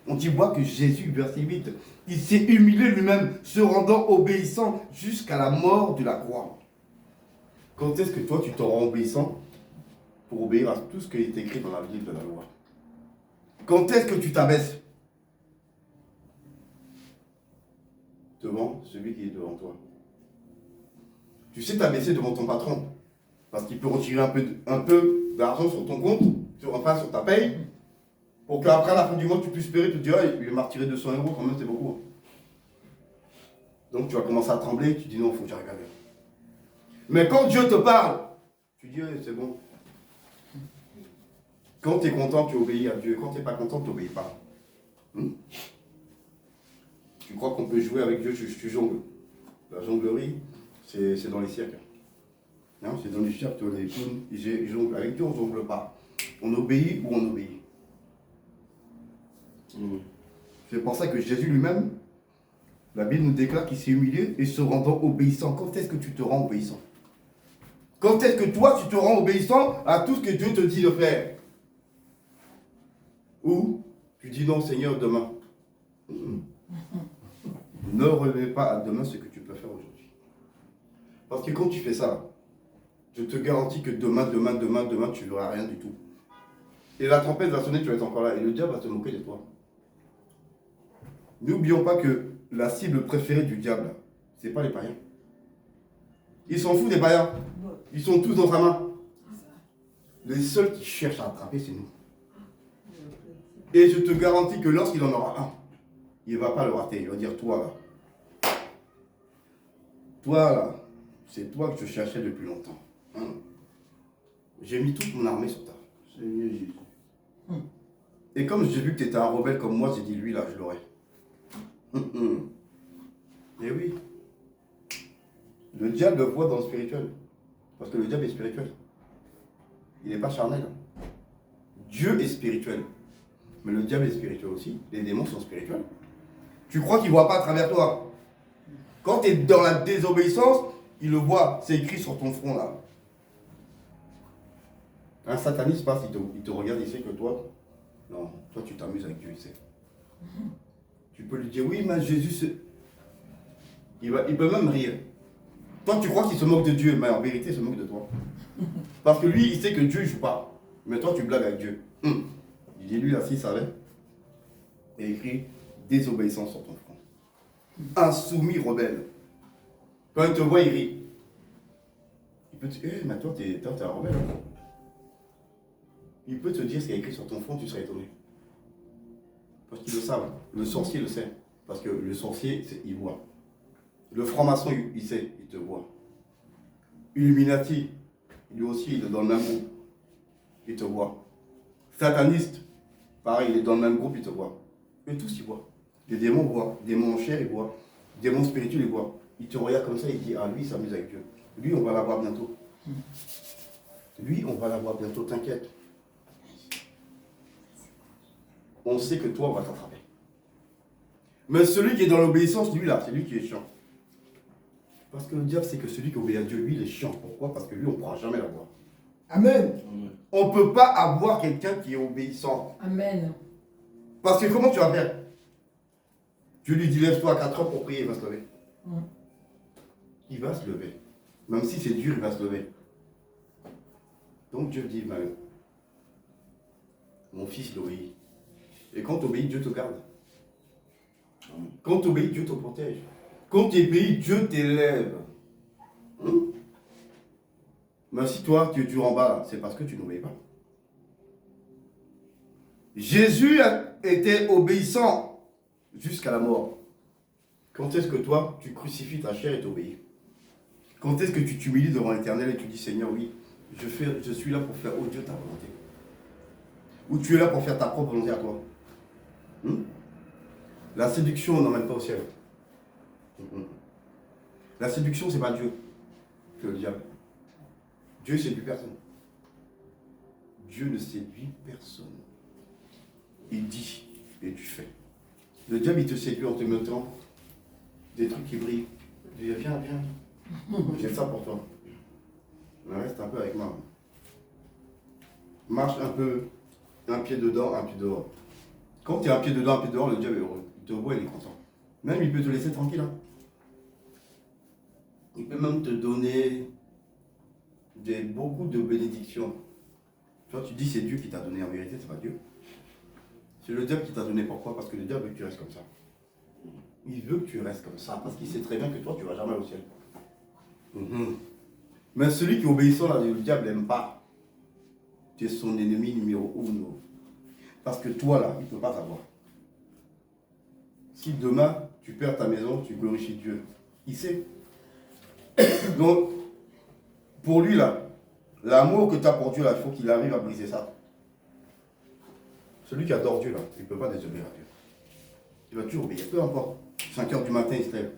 On dit voit que Jésus, verset 8, il s'est humilié lui-même, se rendant obéissant jusqu'à la mort de la croix. Quand est-ce que toi tu te rends obéissant pour obéir à tout ce qui est écrit dans la Bible de la loi? Quand est-ce que tu t'abaisses? Devant celui qui est devant toi. Tu sais t'abaisser devant ton patron, parce qu'il peut retirer un peu d'argent sur ton compte, enfin sur ta paye, pour qu'après la fin du mois tu puisses espérer te dire, ah, il m'a retiré 200 € quand même, c'est beaucoup. Donc tu vas commencer à trembler, tu dis non, il faut que j'arrive à faire. Mais quand Dieu te parle, tu dis, c'est bon. Quand tu es content, tu obéis à Dieu. Quand tu n'es pas content, tu n'obéis pas. Tu crois qu'on peut jouer avec Dieu, tu jongles. La jonglerie, c'est dans les cirques. Non, c'est dans les cirques, ils jonglent. Avec Dieu, on ne jongle pas. On obéit ou on obéit. C'est pour ça que Jésus lui-même, la Bible nous déclare qu'il s'est humilié et se rendant obéissant. Quand est-ce que tu te rends obéissant? Quand est-ce que toi, tu te rends obéissant à tout ce que Dieu te dit de faire? Ou tu dis non, Seigneur, demain. Ne remets pas à demain ce que tu peux faire aujourd'hui. Parce que quand tu fais ça, je te garantis que demain, tu ne verras rien du tout. Et la trompette va sonner, tu vas être encore là. Et le diable va te moquer de toi. N'oublions pas que la cible préférée du diable, ce n'est pas les païens. Ils s'en foutent des païens. Ils sont tous dans sa main. Les seuls qui cherchent à attraper, c'est nous. Et je te garantis que lorsqu'il en aura un, il ne va pas le rater. Il va dire, toi là, c'est toi que je cherchais depuis longtemps. Hein. J'ai mis toute mon armée sur toi. Seigneur Jésus. Et comme j'ai vu que tu étais un rebelle comme moi, j'ai dit, lui là, je l'aurai. Et oui. Le diable le voit dans le spirituel. Parce que le diable est spirituel. Il n'est pas charnel. Dieu est spirituel. Mais le diable est spirituel aussi. Les démons sont spirituels. Tu crois qu'il ne voit pas à travers toi. Quand tu es dans la désobéissance, il le voit. C'est écrit sur ton front là. Un sataniste passe, il te regarde, il sait que toi, non, toi tu t'amuses avec Dieu, il sait. Tu peux lui dire, oui, mais Jésus, il peut même rire. Toi, tu crois qu'il se moque de Dieu, mais en vérité, il se moque de toi. Parce que lui, il sait que Dieu ne joue pas. Mais toi, tu blagues avec Dieu. Il dit, lui, là, s'il savait, il écrit désobéissance sur ton front. Insoumis rebelle. Quand il te voit, il rit. Il peut te dire, mais toi, t'es un rebelle. Hein. Il peut te dire ce qu'il y a écrit sur ton front, tu serais étonné. Parce qu'ils le savent. Le sorcier le sait. Parce que le sorcier, il voit. Le franc-maçon, il sait, il te voit. Illuminati, lui aussi, il est dans le même groupe. Il te voit. Sataniste, pareil, il est dans le même groupe, il te voit. Mais tous, ils voient. Les démons voient. Démons en chair, ils voient. Démons spirituels, ils voient. Il te regarde comme ça, il dit, ah, lui, il s'amuse avec Dieu. Lui, on va l'avoir bientôt. Lui, on va l'avoir bientôt, t'inquiète. On sait que toi, on va t'attraper. Mais celui qui est dans l'obéissance, lui là, c'est lui qui est chiant. Parce que le diable, c'est que celui qui obéit à Dieu, lui, il est chiant. Pourquoi? Parce que lui, on ne pourra jamais l'avoir. Amen. On ne peut pas avoir quelqu'un qui est obéissant. Amen. Parce que comment tu vas faire? Tu lui dis, lève-toi à 4 heures pour prier, il va se lever. Il va se lever. Même si c'est dur, il va se lever. Donc Dieu dit, mon fils, il obéit. Et quand tu obéis, Dieu te garde. Quand tu obéis, Dieu te protège. Quand tu obéis, Dieu t'élève. Mais si toi, tu es dur en bas, c'est parce que tu n'obéis pas. Jésus était obéissant jusqu'à la mort. Quand est-ce que toi, tu crucifies ta chair et t'obéis? Quand est-ce que tu t'humilies devant l'Éternel et tu dis, Seigneur, oui, je suis là pour faire, oh Dieu, ta volonté. Ou tu es là pour faire ta propre volonté à toi. La séduction n'emmène pas au ciel. La séduction, c'est pas Dieu, c'est le diable. Dieu ne séduit personne. Dieu ne séduit personne. Il dit et tu fais. Le diable, il te séduit en te mettant des trucs qui brillent. Il dit, viens, j'ai ça pour toi. Mais reste un peu avec moi. Marche un peu, un pied dedans, un pied dehors. Quand tu as un pied dedans, un pied dehors, le diable est heureux. Il te voit, il est content. Même il peut te laisser tranquille. Hein. Il peut même te donner beaucoup de bénédictions. Toi, tu dis c'est Dieu qui t'a donné, en vérité, c'est pas Dieu. C'est le diable qui t'a donné. Pourquoi? Parce que le diable veut que tu restes comme ça. Il veut que tu restes comme ça, parce qu'il sait très bien que toi, tu ne vas jamais au ciel. Mais celui qui est obéissant, là, le diable n'aime pas. Tu es son ennemi numéro 1. Parce que toi, là, il ne peut pas t'avoir. Si demain, tu perds ta maison, tu glorifies Dieu. Il sait. Donc, pour lui, là, l'amour que tu as pour Dieu, là, il faut qu'il arrive à briser ça. Celui qui adore Dieu, là, il ne peut pas désobéir à Dieu. Il va toujours obéir, peu importe. 5 heures du matin, il se lève.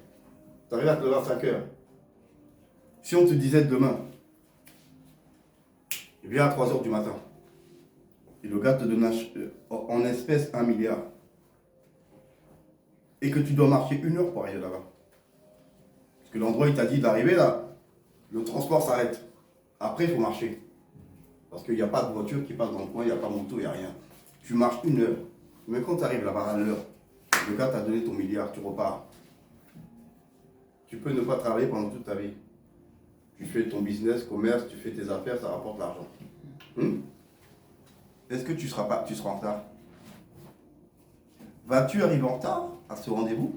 Tu arrives à te lever à 5 heures. Si on te disait demain, viens à 3 heures du matin, et le gars te donne en espèces 1 milliard, et que tu dois marcher 1 heure pour arriver là-bas. Parce que l'endroit, il t'a dit d'arriver là, le transport s'arrête. Après, il faut marcher. Parce qu'il n'y a pas de voiture qui passe dans le coin, il n'y a pas de moto, il n'y a rien. Tu marches 1 heure. Mais quand tu arrives là-bas à l'heure, le gars t'a donné ton milliard, tu repars. Tu peux ne pas travailler pendant toute ta vie. Tu fais ton business, commerce, tu fais tes affaires, ça rapporte l'argent. Est-ce que tu seras en retard? Vas-tu arriver en retard à ce rendez-vous?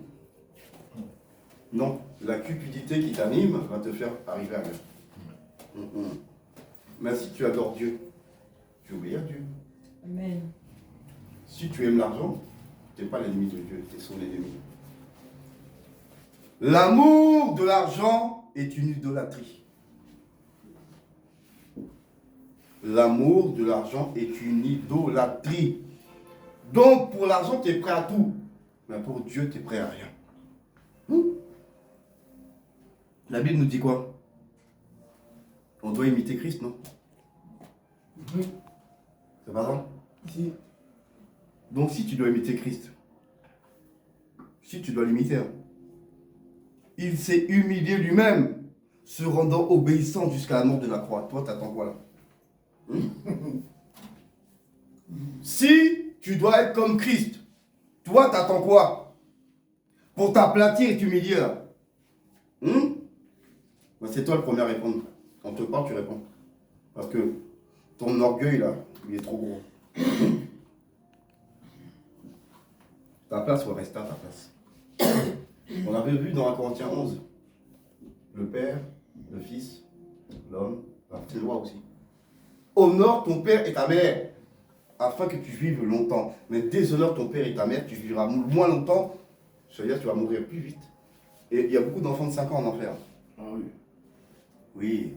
Non. La cupidité qui t'anime va te faire arriver à l'heure. Mais si tu adores Dieu, tu obéis à Dieu. Amen. Si tu aimes l'argent, tu n'es pas l'ennemi de Dieu, tu es son ennemi. L'amour de l'argent est une idolâtrie. L'amour de l'argent est une idolâtrie. Donc, pour l'argent, tu es prêt à tout. Mais pour Dieu, tu es prêt à rien. La Bible nous dit quoi? On doit imiter Christ, non? C'est pas ça? Si. Donc, si tu dois imiter Christ, si tu dois l'imiter, hein, il s'est humilié lui-même, se rendant obéissant jusqu'à la mort de la croix. Toi, t'attends quoi là? Si tu dois être comme Christ, toi, t'attends quoi? Pour t'aplatir et t'humilier là. Ben, c'est toi le premier à répondre. On te parle, tu réponds. Parce que ton orgueil là, il est trop gros. Ta place va rester à ta place. On avait vu dans 1 Corinthiens 11, le Père, le Fils, l'homme, la petite loi aussi. Honore ton père et ta mère, afin que tu vives longtemps. Mais déshonore ton père et ta mère, tu vivras moins longtemps, c'est-à-dire tu vas mourir plus vite. Et il y a beaucoup d'enfants de 5 ans en enfer. Ah oui. Oui,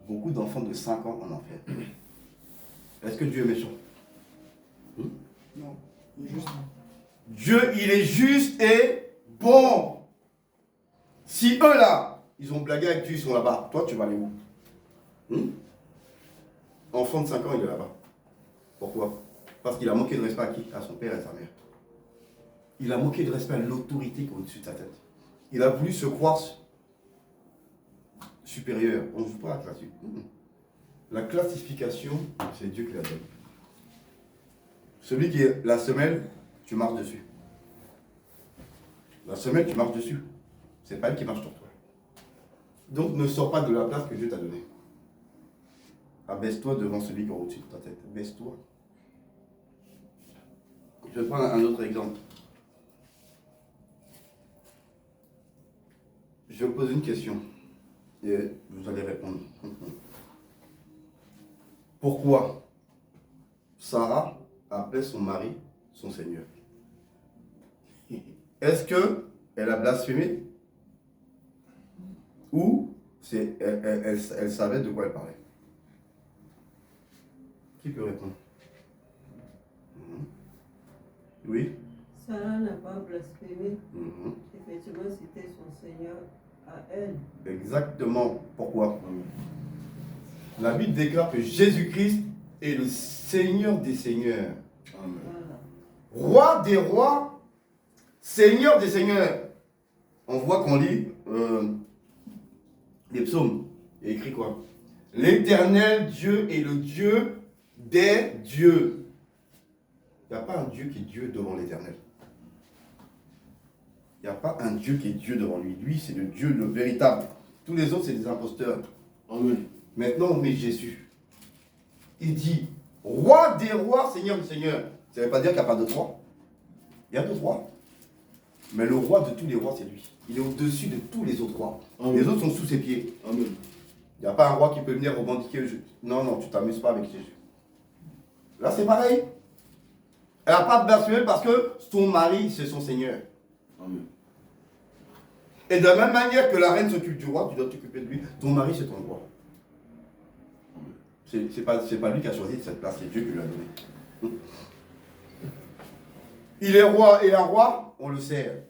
beaucoup d'enfants de 5 ans en enfer. Est-ce que Dieu est méchant? Non. Juste. Dieu, il est juste et bon. Si eux là, ils ont blagué avec Dieu, ils sont là-bas, toi tu vas aller où? Enfant de 5 ans, il est là-bas. Pourquoi? Parce qu'il a manqué de respect à qui? À son père et à sa mère. Il a manqué de respect à l'autorité qui est au-dessus de sa tête. Il a voulu se croire supérieur. On ne joue pas à la classe. La classification, c'est Dieu qui la donne. Celui qui est la semelle, tu marches dessus. La semelle, tu marches dessus. C'est pas elle qui marche sur toi. Donc ne sors pas de la place que Dieu t'a donnée. Abaisse-toi devant celui qui est au-dessus de ta tête. Baisse-toi. Je vais prendre un autre exemple. Je vais vous poser une question et vous allez répondre. Pourquoi Sarah appelait son mari son Seigneur? Est-ce qu'elle a blasphémé? Ou elle savait de quoi elle parlait? Qui peut répondre? Oui? Sarah n'a pas blasphémé. Effectivement, c'était son Seigneur à elle. Exactement. Pourquoi? La Bible déclare que Jésus-Christ est le Seigneur des Seigneurs. Amen. Voilà. Roi des rois, Seigneur des seigneurs. On voit qu'on lit les psaumes. Il y a écrit quoi? L'Éternel Dieu est le Dieu des dieux. Il n'y a pas un Dieu qui est Dieu devant l'Éternel. Il n'y a pas un Dieu qui est Dieu devant lui. Lui, c'est le Dieu, le véritable. Tous les autres, c'est des imposteurs. Amen. Maintenant, on met Jésus. Il dit, roi des rois, Seigneur des seigneurs. Ça ne veut pas dire qu'il n'y a pas de roi. Il y a d'autres rois. Mais le roi de tous les rois, c'est lui. Il est au-dessus de tous les autres rois. Amen. Les autres sont sous ses pieds. Amen. Il n'y a pas un roi qui peut venir revendiquer. Non, non, tu ne t'amuses pas avec Jésus. Là, c'est pareil. Elle n'a pas blasphémé parce que son mari, c'est son Seigneur. Amen. Et de la même manière que la reine s'occupe du roi, tu dois t'occuper de lui. Ton mari, c'est ton roi. C'est pas lui qui a choisi cette place, c'est Dieu qui lui a donné. Il est roi, et un roi, on le sert.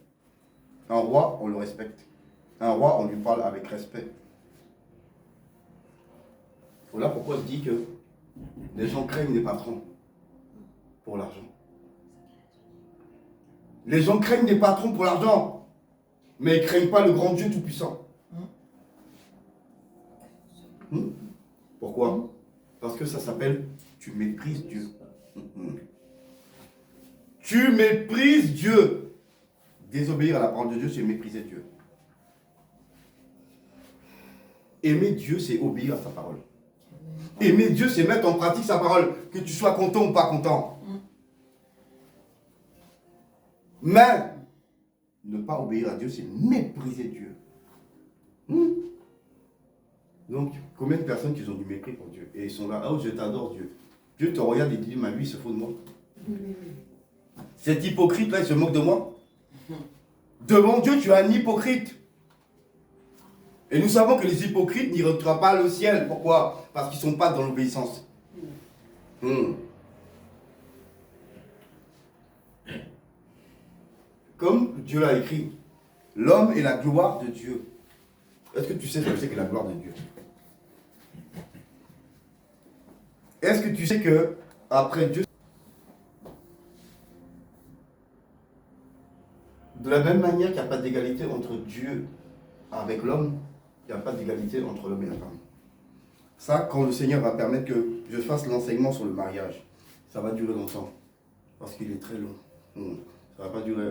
Un roi, on le respecte. Un roi, on lui parle avec respect. Voilà pourquoi je dis que les gens craignent les patrons pour l'argent. Les gens craignent les patrons pour l'argent, mais ils ne craignent pas le grand Dieu Tout-Puissant. Pourquoi? Parce que ça s'appelle tu méprises Dieu. Tu méprises Dieu. Désobéir à la parole de Dieu, c'est mépriser Dieu. Aimer Dieu, c'est obéir à sa parole. Aimer Dieu, c'est mettre en pratique sa parole, que tu sois content ou pas content. Mais ne pas obéir à Dieu, c'est mépriser Dieu. Donc, combien de personnes qui ont du mépris pour Dieu? Et ils sont là, oh, je t'adore Dieu. Dieu te regarde et dit, ma vie, il se fout de moi. Cet hypocrite-là, il se moque de moi. Devant Dieu, tu es un hypocrite. Et nous savons que les hypocrites n'iront pas le ciel. Pourquoi? Parce qu'ils ne sont pas dans l'obéissance. Comme Dieu l'a écrit, l'homme est la gloire de Dieu. Est-ce que tu sais ce que c'est que la gloire de Dieu? Est-ce que tu sais que après Dieu, de la même manière qu'il n'y a pas d'égalité entre Dieu avec l'homme, il n'y a pas d'égalité entre l'homme et la femme. Ça, quand le Seigneur va permettre que je fasse l'enseignement sur le mariage, ça va durer longtemps. Parce qu'il est très long. Ça ne va pas durer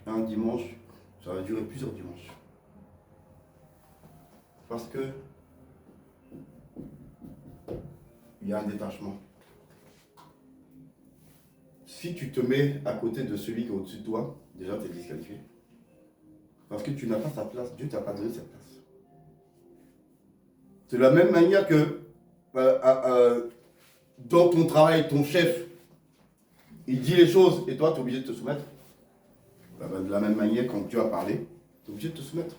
un dimanche, ça va durer plusieurs dimanches. Parce que il y a un détachement. Si tu te mets à côté de celui qui est au-dessus de toi, déjà tu es disqualifié. Parce que tu n'as pas sa place, Dieu ne t'a pas donné cette place. C'est de la même manière que dans ton travail, ton chef, il dit les choses et toi tu es obligé de te soumettre. De la même manière, quand Dieu a parlé, tu es obligé de te soumettre.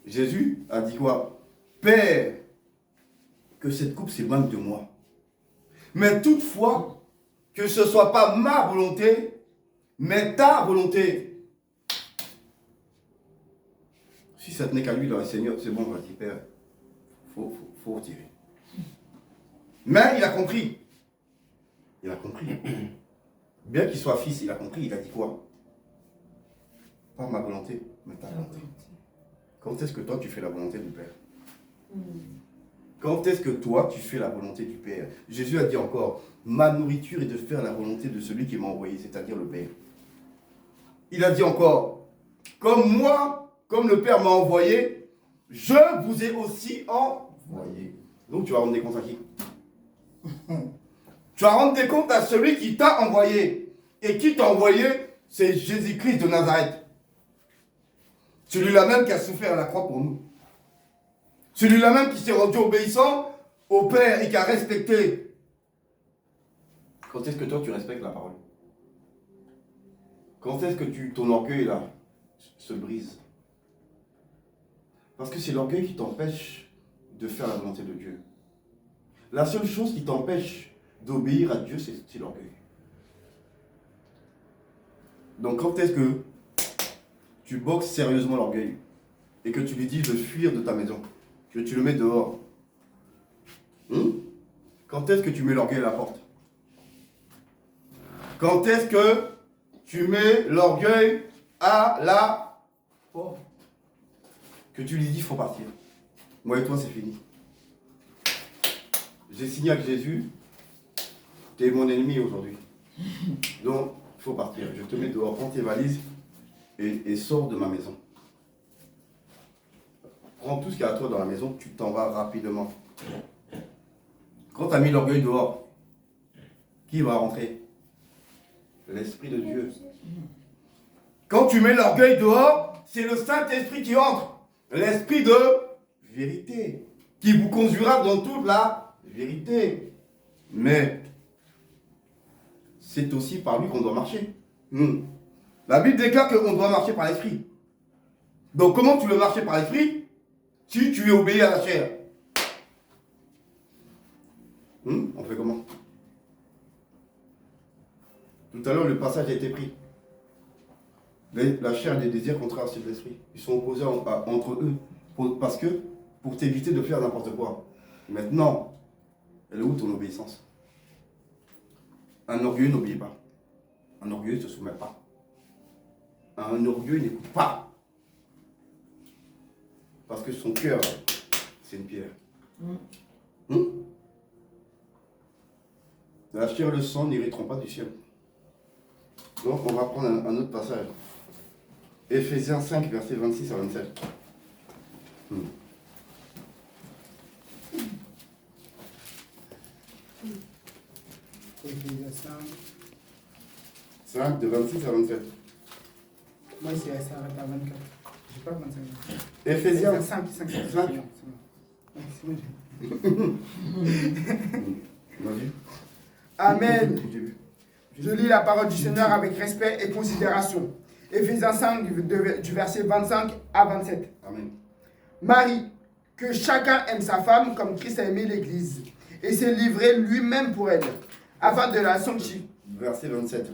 Jésus a dit quoi? Père, que cette coupe s'éloigne de moi. Mais toutefois, que ce ne soit pas ma volonté, mais ta volonté. Si ça tenait qu'à lui, le Seigneur, c'est bon, vas-y, Père, faut retirer. Mais il a compris. Il a compris. Bien qu'il soit fils, il a compris. Il a dit quoi? Pas ma volonté, mais ta volonté. Quand est-ce que toi, tu fais la volonté du Père? Quand est-ce que toi, tu fais la volonté du Père? Jésus a dit encore, ma nourriture est de faire la volonté de celui qui m'a envoyé, c'est-à-dire le Père. Il a dit encore, comme moi, comme le Père m'a envoyé, je vous ai aussi envoyé. Donc tu vas rendre des comptes à qui? Tu vas rendre des comptes à celui qui t'a envoyé. Et qui t'a envoyé, c'est Jésus-Christ de Nazareth. Celui-là même qui a souffert à la croix pour nous. Celui-là même qui s'est rendu obéissant au Père et qui a respecté. Quand est-ce que toi tu respectes la parole? Quand est-ce que ton orgueil là se brise? Parce que c'est l'orgueil qui t'empêche de faire la volonté de Dieu. La seule chose qui t'empêche d'obéir à Dieu, c'est l'orgueil. Donc quand est-ce que tu boxes sérieusement l'orgueil et que tu lui dis de fuir de ta maison, que tu le mets dehors? Quand est-ce que tu mets l'orgueil à la porte? Quand est-ce que tu mets l'orgueil à la porte? Que tu lui dis, il faut partir. Moi et toi, c'est fini. J'ai signé avec Jésus, tu es mon ennemi aujourd'hui. Donc, il faut partir. Je te mets dehors, prends tes valises et sors de ma maison. Prends tout ce qu'il y a à toi dans la maison, tu t'en vas rapidement. Quand tu as mis l'orgueil dehors, qui va rentrer? L'Esprit de Dieu. Quand tu mets l'orgueil dehors, c'est le Saint-Esprit qui entre. L'Esprit de vérité, qui vous conduira dans toute la vérité. Mais c'est aussi par lui qu'on doit marcher. La Bible déclare qu'on doit marcher par l'Esprit. Donc comment tu veux marcher par l'Esprit si tu es obéi à la chair? On fait comment? Tout à l'heure, le passage a été pris. La chair et les désirs contraires à l'esprit. Ils sont opposés entre eux. Parce que, pour t'éviter de faire n'importe quoi. Maintenant, elle est où ton obéissance? Un orgueilleux n'obéit pas. Un orgueilleux ne se soumet pas. Un orgueilleux n'écoute pas. Parce que son cœur, c'est une pierre. La chair et le sang n'hériteront pas du ciel. Donc on va prendre un autre passage. Éphésiens 5, versets 26 à 27. Éphésiens 5. 5 de 26 à 27. Moi, ça arrête à 24. J'ai pas 25. Éphésiens 5. Vas-y. Amen. Je lis la parole du Seigneur avec respect et considération. Éphésiens 5, du verset 25 à 27. Amen. Marie, que chacun aime sa femme comme Christ a aimé l'Église et s'est livré lui-même pour elle, afin de la sanctifier. Verset 27.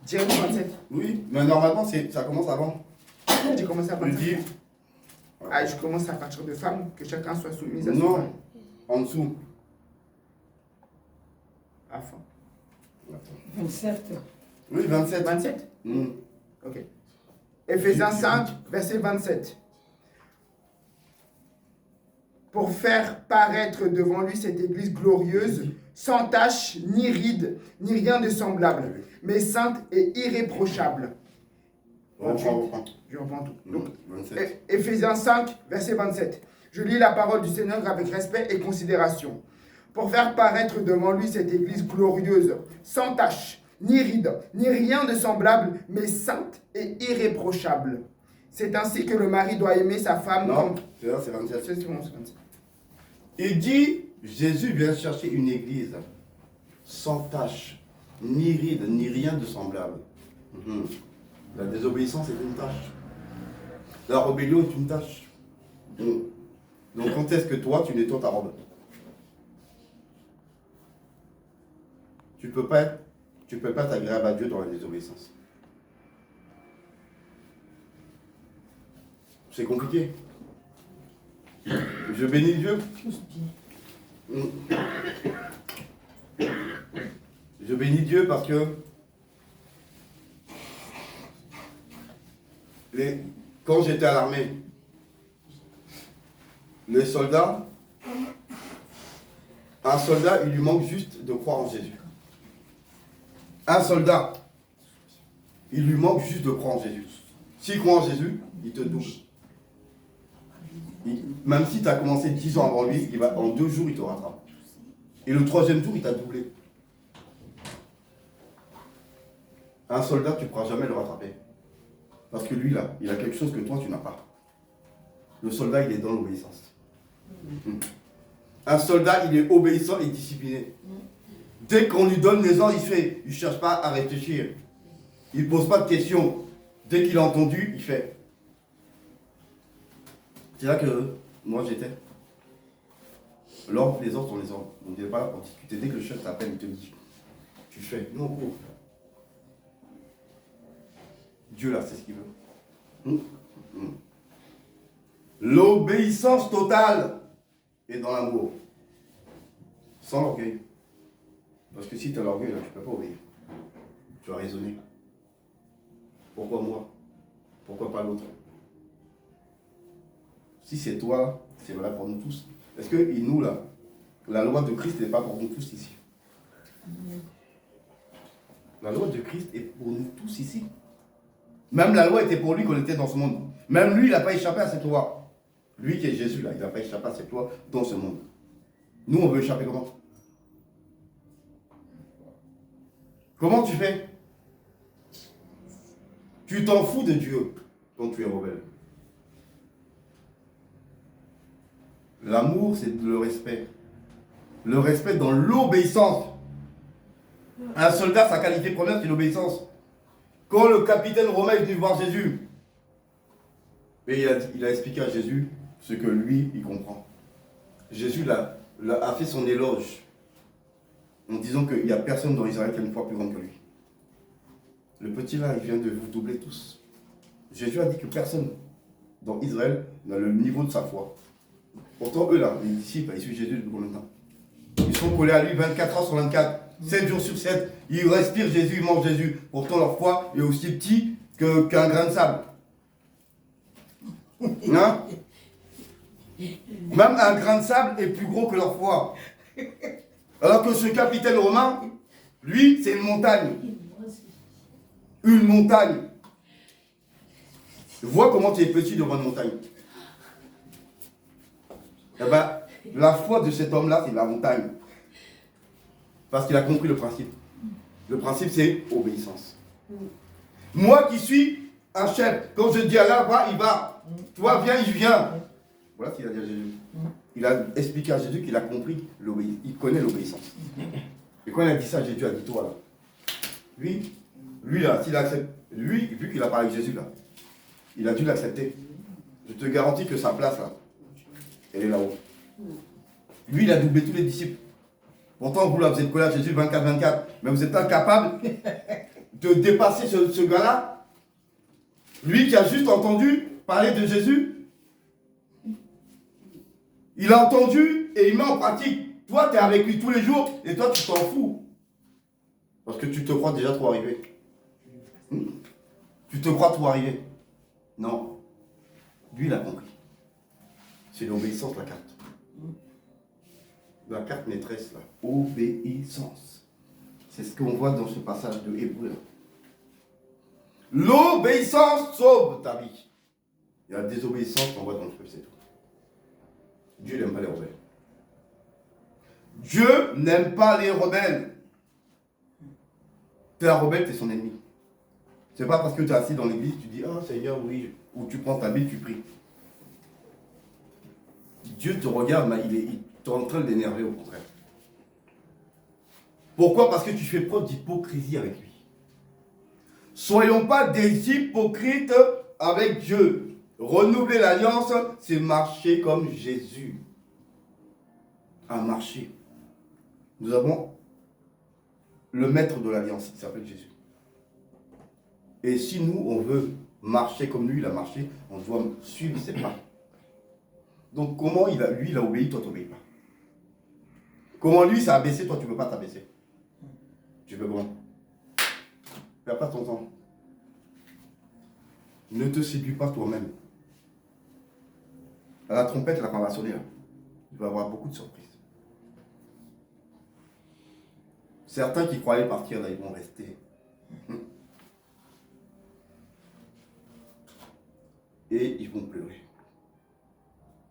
Jérémie 27. Oui, mais normalement, ça commence avant. J'ai commencé à Je partir. dis, Ah, je commence à partir de femme, que chacun soit soumis à son non, femme. en dessous. À fond. Attends. 27. Oui, 27. 27. Hmm. Ok. Éphésiens 5, verset 27. Pour faire paraître devant lui cette église glorieuse, sans tache, ni ride, ni rien de semblable, mais sainte et irréprochable. On reprend. Je reprends tout. Hmm, Donc, 27. Éphésiens 5, verset 27. Je lis la parole du Seigneur avec respect et considération. Pour faire paraître devant lui cette église glorieuse, sans tache, ni ride, ni rien de semblable, mais sainte et irréprochable. C'est ainsi que le mari doit aimer sa femme Non, comme... c'est là, c'est 27. C'est bon, c'est 27. Il dit, Jésus vient chercher une église sans tache, ni ride, ni rien de semblable. Mhm. La désobéissance est une tâche. La rébellion est une tâche. Mhm. Donc quand est-ce que toi, tu nettoies ta robe? Tu peux pas être agréable à Dieu dans la désobéissance. C'est compliqué. Je bénis Dieu. Je bénis Dieu parce que quand j'étais à l'armée, les soldats, un soldat, il lui manque juste de croire en Jésus. Un soldat, il lui manque juste de croire en Jésus. S'il croit en Jésus, il te double. Même si tu as commencé 10 ans avant lui, en 2 jours, il te rattrape. Et le 3e jour, il t'a doublé. Un soldat, tu ne pourras jamais le rattraper. Parce que lui, là, il a quelque chose que toi, tu n'as pas. Le soldat, il est dans l'obéissance. Un soldat, il est obéissant et discipliné. Dès qu'on lui donne les ordres, il fait. Il ne cherche pas à réfléchir. Il ne pose pas de questions. Dès qu'il a entendu, il fait. C'est là que moi j'étais. L'ordre, les ordres sont les ordres. On ne devait pas en discuter. Dès que le chef t'appelle, il te dit. Tu fais. Non, cours. Dieu là, c'est ce qu'il veut. L'obéissance totale est dans l'amour. Sans l'orgueil. Parce que si tu as l'orgueil, là, tu ne peux pas obéir. Tu vas raisonner. Pourquoi moi? Pourquoi pas l'autre? Si c'est toi, c'est valable pour nous tous. Est-ce que nous, là, la loi de Christ n'est pas pour nous tous ici? La loi de Christ est pour nous tous ici. Même la loi était pour lui quand il était dans ce monde. Même lui, il n'a pas échappé à cette loi. Lui qui est Jésus, là, il n'a pas échappé à cette loi dans ce monde. Nous, on veut échapper comment? Comment tu fais? Tu t'en fous de Dieu quand tu es rebelle. L'amour, c'est le respect. Le respect dans l'obéissance. Un soldat, sa qualité première, c'est l'obéissance. Quand le capitaine romain est venu voir Jésus, et il a expliqué à Jésus ce que lui, il comprend. Jésus a fait son éloge en disant qu'il n'y a personne dans Israël qui a une foi plus grande que lui. Le petit là, il vient de vous doubler tous. Jésus a dit que personne dans Israël n'a le niveau de sa foi. Pourtant, eux là, les disciples, ils suivent Jésus depuis combien de temps? Ils sont collés à lui 24 heures sur 24, 7 jours sur 7. Ils respirent Jésus, ils mangent Jésus. Pourtant, leur foi est aussi petit qu'un grain de sable. Hein? Même un grain de sable est plus gros que leur foi. Alors que ce capitaine romain, lui, c'est une montagne. Une montagne. Vois comment tu es petit devant une montagne. Eh bien, la foi de cet homme-là, c'est la montagne. Parce qu'il a compris le principe. Le principe, c'est obéissance. Moi qui suis un chef, quand je dis à là, va, il va. Toi, viens, il vient. Voilà ce qu'il a dit à Jésus. Il a expliqué à Jésus qu'il a compris l'obéissance. Il connaît l'obéissance. Et quand il a dit ça, Jésus a dit toi là. Lui là, s'il accepte, lui, vu qu'il a parlé avec Jésus là, il a dû l'accepter. Je te garantis que sa place là, elle est là-haut. Lui, il a doublé tous les disciples. Pourtant, vous là, vous êtes collé à Jésus 24-24, mais vous êtes incapable de dépasser ce gars-là. Lui qui a juste entendu parler de Jésus. Il a entendu et il met en pratique. Toi, tu es avec lui tous les jours et toi, tu t'en fous. Parce que tu te crois déjà trop arrivé. Tu te crois trop arrivé. Non. Lui, il a compris. C'est l'obéissance, la carte. La carte maîtresse, là. Obéissance. C'est ce qu'on voit dans ce passage de Hébreu. L'obéissance sauve ta vie. Il y a la désobéissance qu'on voit dans le feu, c'est tout. Dieu n'aime pas les rebelles. Dieu n'aime pas les rebelles. Tu es un rebelle, tu es son ennemi. C'est pas parce que tu es assis dans l'église, tu dis, ah Seigneur, oui, ou tu prends ta Bible, tu pries. Dieu te regarde, mais il est en train de l'énerver au contraire. Pourquoi? Parce que tu fais preuve d'hypocrisie avec lui. Soyons pas des hypocrites avec Dieu. Renouveler l'alliance, c'est marcher comme Jésus a marché. Nous avons le maître de l'alliance, il s'appelle Jésus. Et si nous, on veut marcher comme lui, il a marché, on doit suivre ses pas. Donc comment lui, il a obéi, toi, tu n'obéis pas. Comment lui, s'est abaissé, toi, tu ne peux pas t'abaisser. Tu veux comment? Perds pas ton temps. Ne te séduis pas toi-même. À la trompette, là, quand on va sonner, là, il va y avoir beaucoup de surprises. Certains qui croyaient partir, là, ils vont rester. Et ils vont pleurer.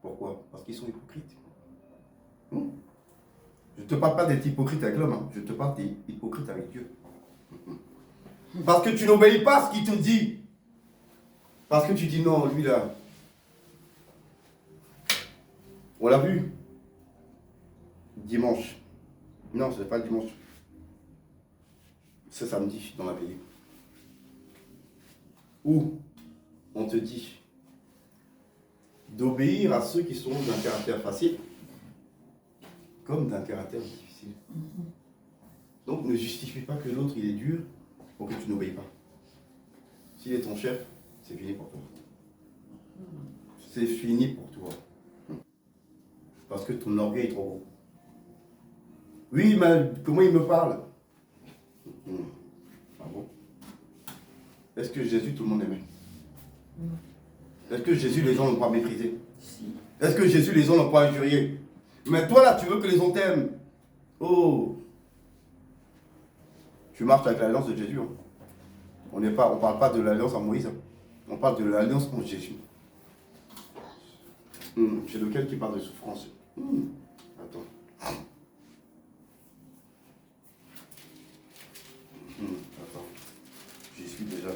Pourquoi? Parce qu'ils sont hypocrites. Je ne te parle pas d'être hypocrite avec l'homme, hein. Je te parle d'être hypocrite avec Dieu. Parce que tu n'obéis pas à ce qu'il te dit. Parce que tu dis non, lui là. On l'a vu. Dimanche. Non, ce n'est pas le dimanche. C'est samedi dans la veillée. Où on te dit d'obéir à ceux qui sont d'un caractère facile comme d'un caractère difficile. Donc ne justifie pas que l'autre il est dur pour que tu n'obéis pas. S'il est ton chef, c'est fini pour toi. C'est fini pour toi. Parce que ton orgueil est trop gros. Oui, mais comment il me parle? Ah bon? Est-ce que Jésus, tout le monde aimait? Est-ce que Jésus, les gens n'ont pas méprisé? Est-ce que Jésus, les gens n'ont pas injurié? Mais toi, là, tu veux que les gens t'aiment. Oh! Tu marches avec l'alliance de Jésus. Hein. On ne parle pas de l'alliance en Moïse. Hein. On parle de l'alliance en Jésus. C'est lequel qui parle de souffrance? Attends. Attends. J'y suis déjà.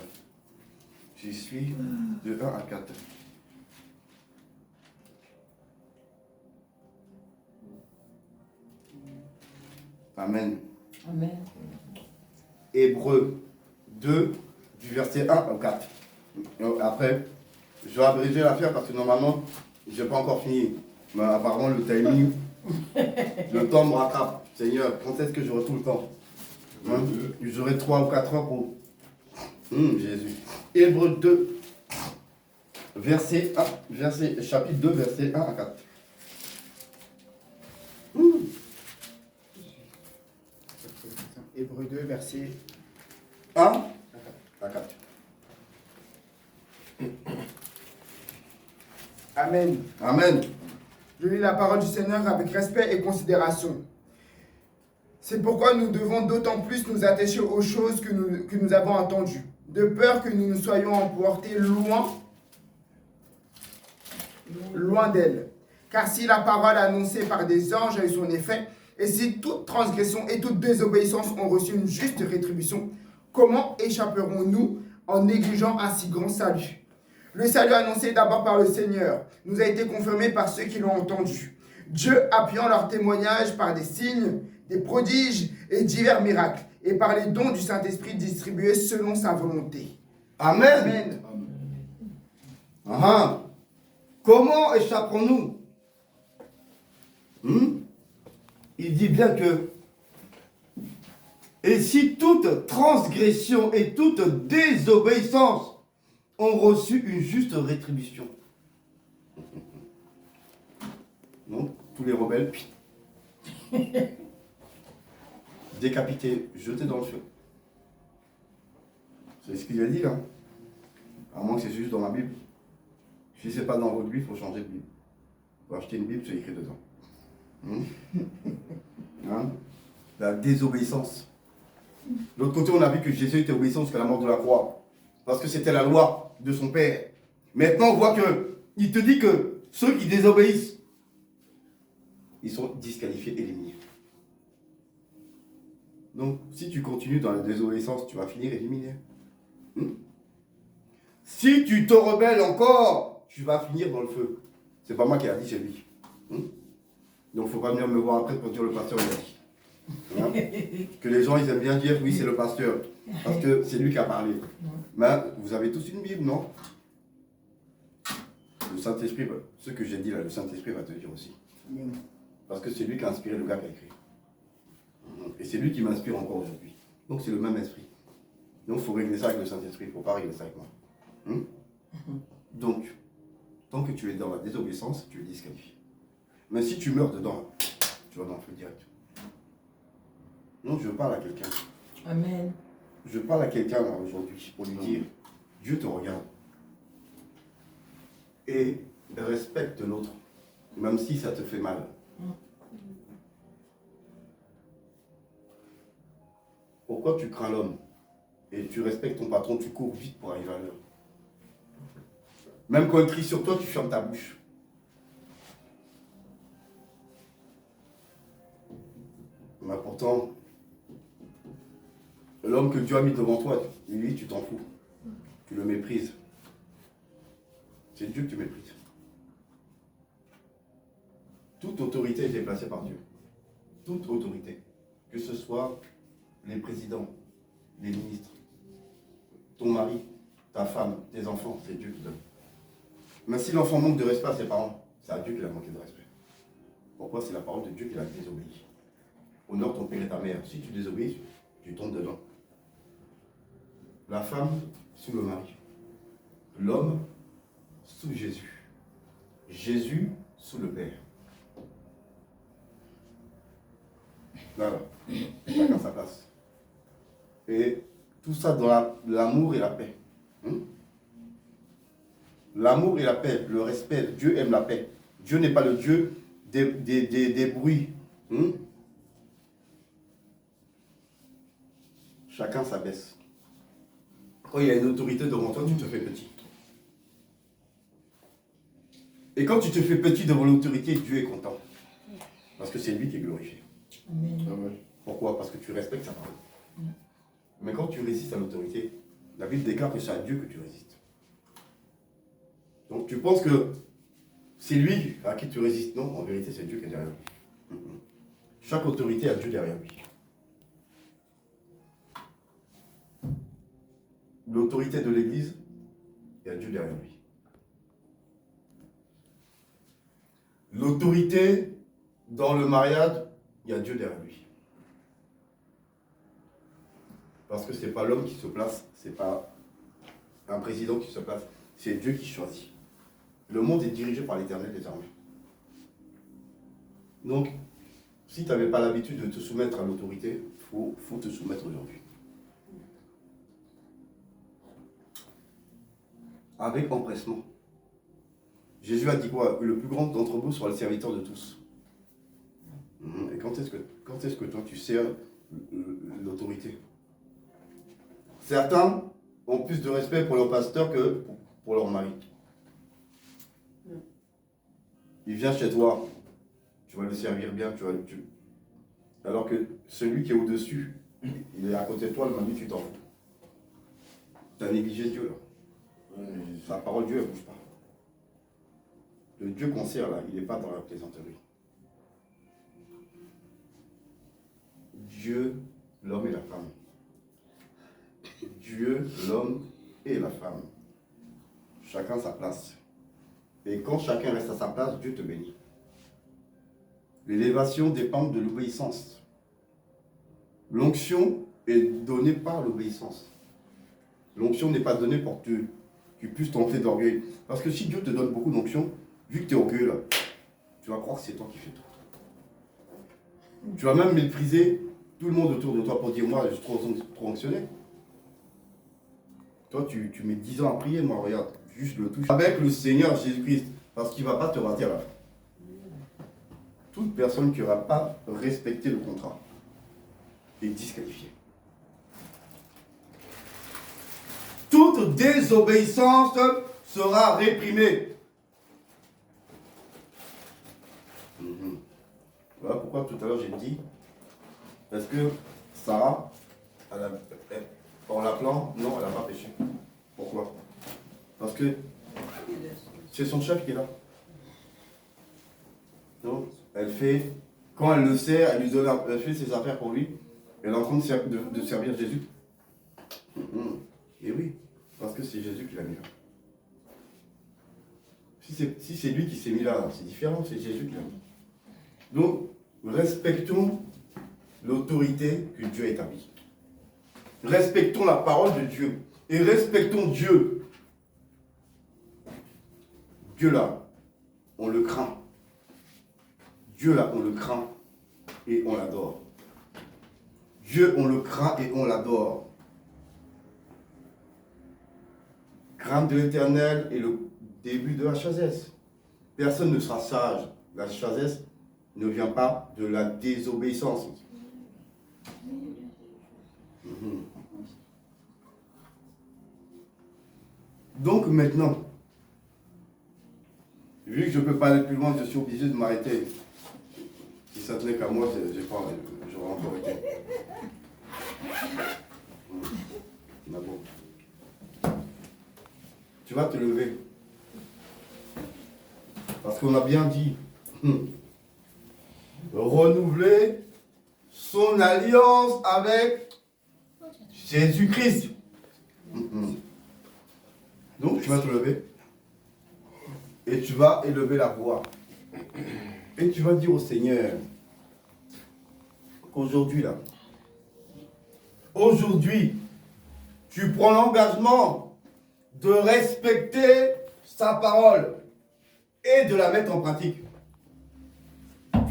J'y suis de 1 à 4. Amen. Amen. Hébreux 2, du verset 1 au 4. Après, je vais abréger l'affaire parce que normalement, je n'ai pas encore fini. Mais apparemment, le timing, le temps me rattrape. Seigneur, quand est-ce que j'aurai tout le temps? Hein? J'aurai 3 ou 4 heures pour... Jésus. Hébreux 2, chapitre 2, verset 1 à 4. Hébreux 2, verset 1 à 4. Amen. Amen. Je lis la parole du Seigneur avec respect et considération. C'est pourquoi nous devons d'autant plus nous attacher aux choses que nous avons entendues, de peur que nous ne soyons emportés loin d'elle. Car si la parole annoncée par des anges a eu son effet, et si toute transgression et toute désobéissance ont reçu une juste rétribution, comment échapperons-nous en négligeant un si grand salut? Le salut annoncé d'abord par le Seigneur nous a été confirmé par ceux qui l'ont entendu. Dieu appuyant leur témoignage par des signes, des prodiges et divers miracles, et par les dons du Saint-Esprit distribués selon sa volonté. Amen. Amen. Ah. Comment échapperons-nous? Il dit bien que et si toute transgression et toute désobéissance ont reçu une juste rétribution. Donc, tous les rebelles, décapités, jetés dans le feu. C'est ce qu'il a dit là. À moins que c'est juste dans la Bible. Si c'est pas dans votre Bible, il faut changer de Bible. Il faut acheter une Bible, c'est écrit dedans. Hein? La désobéissance. De l'autre côté, on a vu que Jésus était obéissant jusqu'à la mort de la croix. Parce que c'était la loi de son Père. Maintenant, on voit qu'il te dit que ceux qui désobéissent, ils sont disqualifiés, éliminés. Donc, si tu continues dans la désobéissance, tu vas finir éliminé. Si tu te rebelles encore, tu vas finir dans le feu. C'est pas moi qui a dit, c'est lui. Donc, il ne faut pas venir me voir après pour dire le pasteur il a dit. Que les gens ils aiment bien dire oui c'est le pasteur parce que c'est lui qui a parlé. Mais vous avez tous une Bible, non? Le Saint-Esprit, ce que j'ai dit là, le Saint-Esprit va te dire aussi. Parce que c'est lui qui a inspiré le gars qui a écrit. Et c'est lui qui m'inspire encore aujourd'hui. Donc c'est le même esprit. Donc il faut régler ça avec le Saint-Esprit, il ne faut pas régler ça avec moi. Donc, tant que tu es dans la désobéissance, tu es disqualifié. Mais si tu meurs dedans, tu vas dans le feu direct. Non, je parle à quelqu'un. Amen. Je parle à quelqu'un là aujourd'hui pour lui dire, Dieu te regarde. Et respecte l'autre, même si ça te fait mal. Pourquoi tu crains l'homme et tu respectes ton patron, tu cours vite pour arriver à l'heure. Même quand il crie sur toi, tu fermes ta bouche. Mais pourtant, l'homme que Dieu a mis devant toi, lui, tu t'en fous. Tu le méprises. C'est Dieu que tu méprises. Toute autorité est déplacée par Dieu. Toute autorité. Que ce soit les présidents, les ministres, ton mari, ta femme, tes enfants, c'est Dieu qui donne. Mais si l'enfant manque de respect à ses parents, c'est à Dieu qu'il a manqué de respect. Pourquoi? C'est la parole de Dieu qu'il a désobéi. Honore ton père et ta mère. Si tu désobéis, tu tombes dedans. La femme sous le mari. L'homme sous Jésus. Jésus sous le Père. Voilà. Chacun sa place. Et tout ça dans l'amour et la paix. L'amour et la paix, le respect, Dieu aime la paix. Dieu n'est pas le Dieu des bruits. Chacun s'abaisse. Quand il y a une autorité devant toi, tu te fais petit. Et quand tu te fais petit devant l'autorité, Dieu est content. Parce que c'est lui qui est glorifié. Amen. Pourquoi? Parce que tu respectes sa parole. Mais quand tu résistes à l'autorité, la Bible déclare que c'est à Dieu que tu résistes. Donc tu penses que c'est lui à qui tu résistes. Non, en vérité, c'est Dieu qui est derrière lui. Chaque autorité a Dieu derrière lui. L'autorité de l'Église, il y a Dieu derrière lui. L'autorité dans le mariage, il y a Dieu derrière lui. Parce que ce n'est pas l'homme qui se place, ce n'est pas un président qui se place, c'est Dieu qui choisit. Le monde est dirigé par l'Éternel des armées. Donc, si tu n'avais pas l'habitude de te soumettre à l'autorité, il faut te soumettre aujourd'hui. Avec empressement. Jésus a dit quoi? Le plus grand d'entre vous soit le serviteur de tous. Et quand est-ce que toi tu sers l'autorité? Certains ont plus de respect pour leur pasteur que pour leur mari. Il vient chez toi, tu vas le servir bien, alors que celui qui est au-dessus, il est à côté de toi, le mari, tu t'en fous. Tu as négligé Dieu là. La parole de Dieu, elle ne bouge pas. Le Dieu qu'on sert là, il n'est pas dans la plaisanterie. Dieu, l'homme et la femme. Dieu, l'homme et la femme. Chacun sa place. Et quand chacun reste à sa place, Dieu te bénit. L'élévation dépend de l'obéissance. L'onction est donnée par l'obéissance. L'onction n'est pas donnée pour que tu puisses t'enfler d'orgueil. Parce que si Dieu te donne beaucoup d'onction, vu que tu es orgueilleux, tu vas croire que c'est toi qui fais tout. Tu vas même mépriser tout le monde autour de toi pour dire moi je suis trop onctionné. Toi tu mets 10 ans à prier, moi regarde, juste le touche. Avec le Seigneur Jésus-Christ, parce qu'il ne va pas te rater à la fin. Toute personne qui n'aura pas respecté le contrat est disqualifiée. Toute désobéissance sera réprimée. Voilà pourquoi tout à l'heure j'ai dit, parce que Sarah, en l'appelant, non, elle n'a pas péché. Pourquoi? Parce que c'est son chef qui est là. Donc, elle fait, quand elle le sert, elle lui donne, elle fait ses affaires pour lui, elle est en train de servir Jésus. Et oui, parce que c'est Jésus qui l'a mis là. Si c'est lui qui s'est mis là, c'est différent, c'est Jésus qui l'a mis. Donc, respectons l'autorité que Dieu a établie. Respectons la parole de Dieu. Et respectons Dieu. Dieu là, on le craint. Dieu là, on le craint et on l'adore. Dieu, on le craint et on l'adore. Crainte de l'Éternel est le début de la sagesse. Personne ne sera sage. La sagesse ne vient pas de la désobéissance. Donc maintenant, vu que je ne peux pas aller plus loin, je suis obligé de m'arrêter. Si ça tenait qu'à moi, j'aurais encore été. Mais bon. Tu vas te lever. Parce qu'on a bien dit, renouveler son alliance avec Jésus-Christ. Donc tu vas te lever et tu vas élever la voix. Et tu vas dire au Seigneur qu'aujourd'hui là, aujourd'hui, tu prends l'engagement de respecter sa parole et de la mettre en pratique.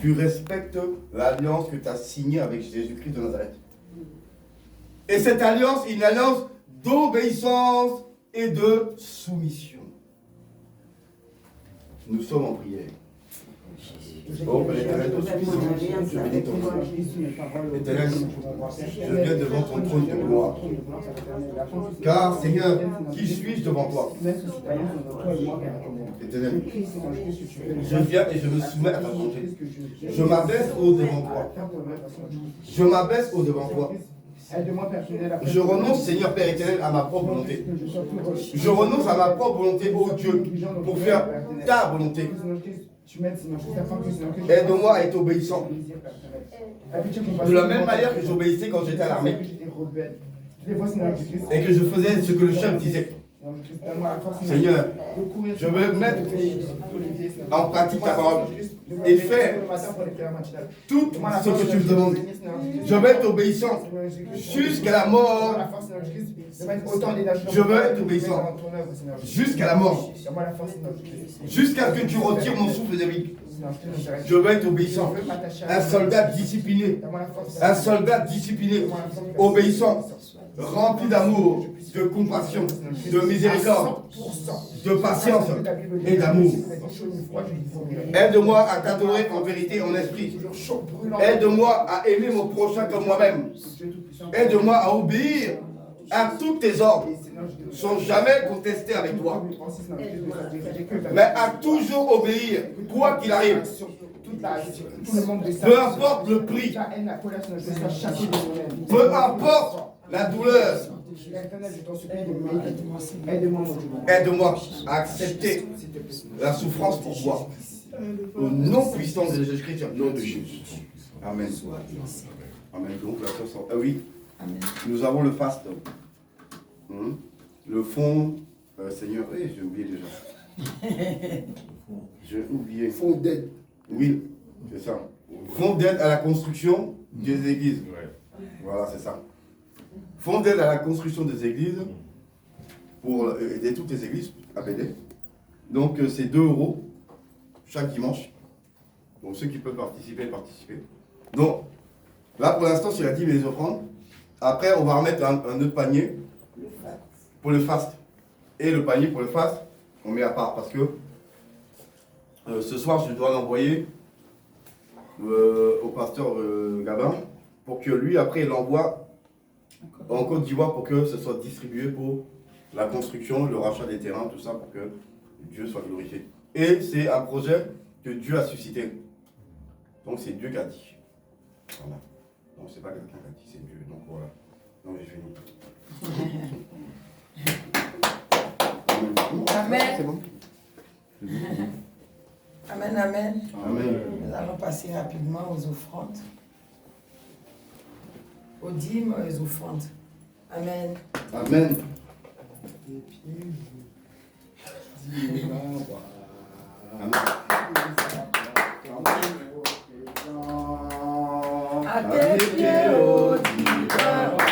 Tu respectes l'alliance que tu as signée avec Jésus-Christ de Nazareth. Et cette alliance est une alliance d'obéissance et de soumission. Nous sommes en prière. Oh, Père éternel, je bénis ton nom. Éternel, je viens devant ton trône de gloire. Car, Seigneur, qui suis-je devant toi? Éternel, je viens et je me soumets à ta volonté. Je m'abaisse au devant toi. Je m'abaisse au devant toi. Je renonce, Seigneur Père éternel, à ma propre volonté. Je renonce à ma propre volonté, ô Dieu, pour faire ta volonté. Aide-moi à être obéissant. De la même manière que j'obéissais quand j'étais à l'armée. Et que je faisais ce que le chef disait. Seigneur, je veux mettre en pratique ta parole et faire tout ce que tu me demandes. Je veux être obéissant jusqu'à la mort. Je veux être obéissant jusqu'à la mort. Jusqu'à ce que tu retires mon souffle de vie. Je veux être obéissant. Un soldat discipliné. Un soldat discipliné. Obéissant. Rempli d'amour, de compassion, de miséricorde, de patience et d'amour. Aide-moi à t'adorer en vérité et en esprit. Aide-moi à aimer mon prochain comme moi-même. Aide-moi à obéir à tous tes ordres, sans jamais contester avec toi, mais à toujours obéir, quoi qu'il arrive. Peu importe le prix, peu importe la douleur, aide-moi à accepter la souffrance pour toi. Au nom puissant de Jésus-Christ, au nom de Jésus. Amen. Amen. Donc la chanson. Ah oui. Amen. Nous avons le faste. Le fond, Seigneur, j'ai oublié déjà. J'ai oublié. Fonds d'aide. Oui, c'est ça. Fonds d'aide à la construction des églises. Ouais. Voilà, c'est ça. Fonds d'aide à la construction des églises pour aider toutes les églises à BD. Donc c'est 2 € chaque dimanche. Donc ceux qui peuvent participer, participer. Donc là pour l'instant c'est la dîme et les offrandes. Après on va remettre un autre panier pour le fast. Et le panier pour le fast, on met à part parce que ce soir je dois l'envoyer au pasteur Gabin pour que lui après il l'envoie en Côte d'Ivoire pour que ce soit distribué pour la construction, le rachat des terrains, tout ça pour que Dieu soit glorifié. Et c'est un projet que Dieu a suscité. Donc c'est Dieu qui a dit. Voilà. Donc c'est pas quelqu'un qui a dit, c'est Dieu. Donc voilà. Donc j'ai fini. Amen. C'est bon. Amen, amen. Amen. Nous allons passer rapidement aux offrandes. Aux dîmes, aux offrandes. Amen. Amen. À tes pieds, ô divin roi,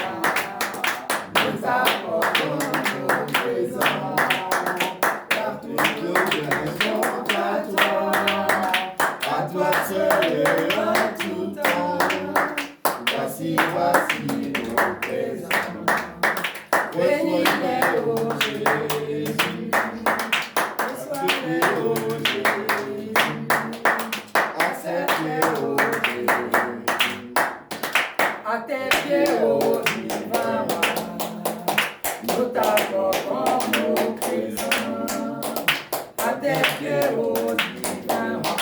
nous apportons nos présents. Car toutes nos biens sont à toi seul et en tout temps. Voici nos présents. Bénis-les, ô Jésus. Reçois-les, ô Jésus. Accepte-les, ô Jésus. À tes pieds, ô divin roi, nous t'apportons nos présents. À tes pieds, ô divin roi,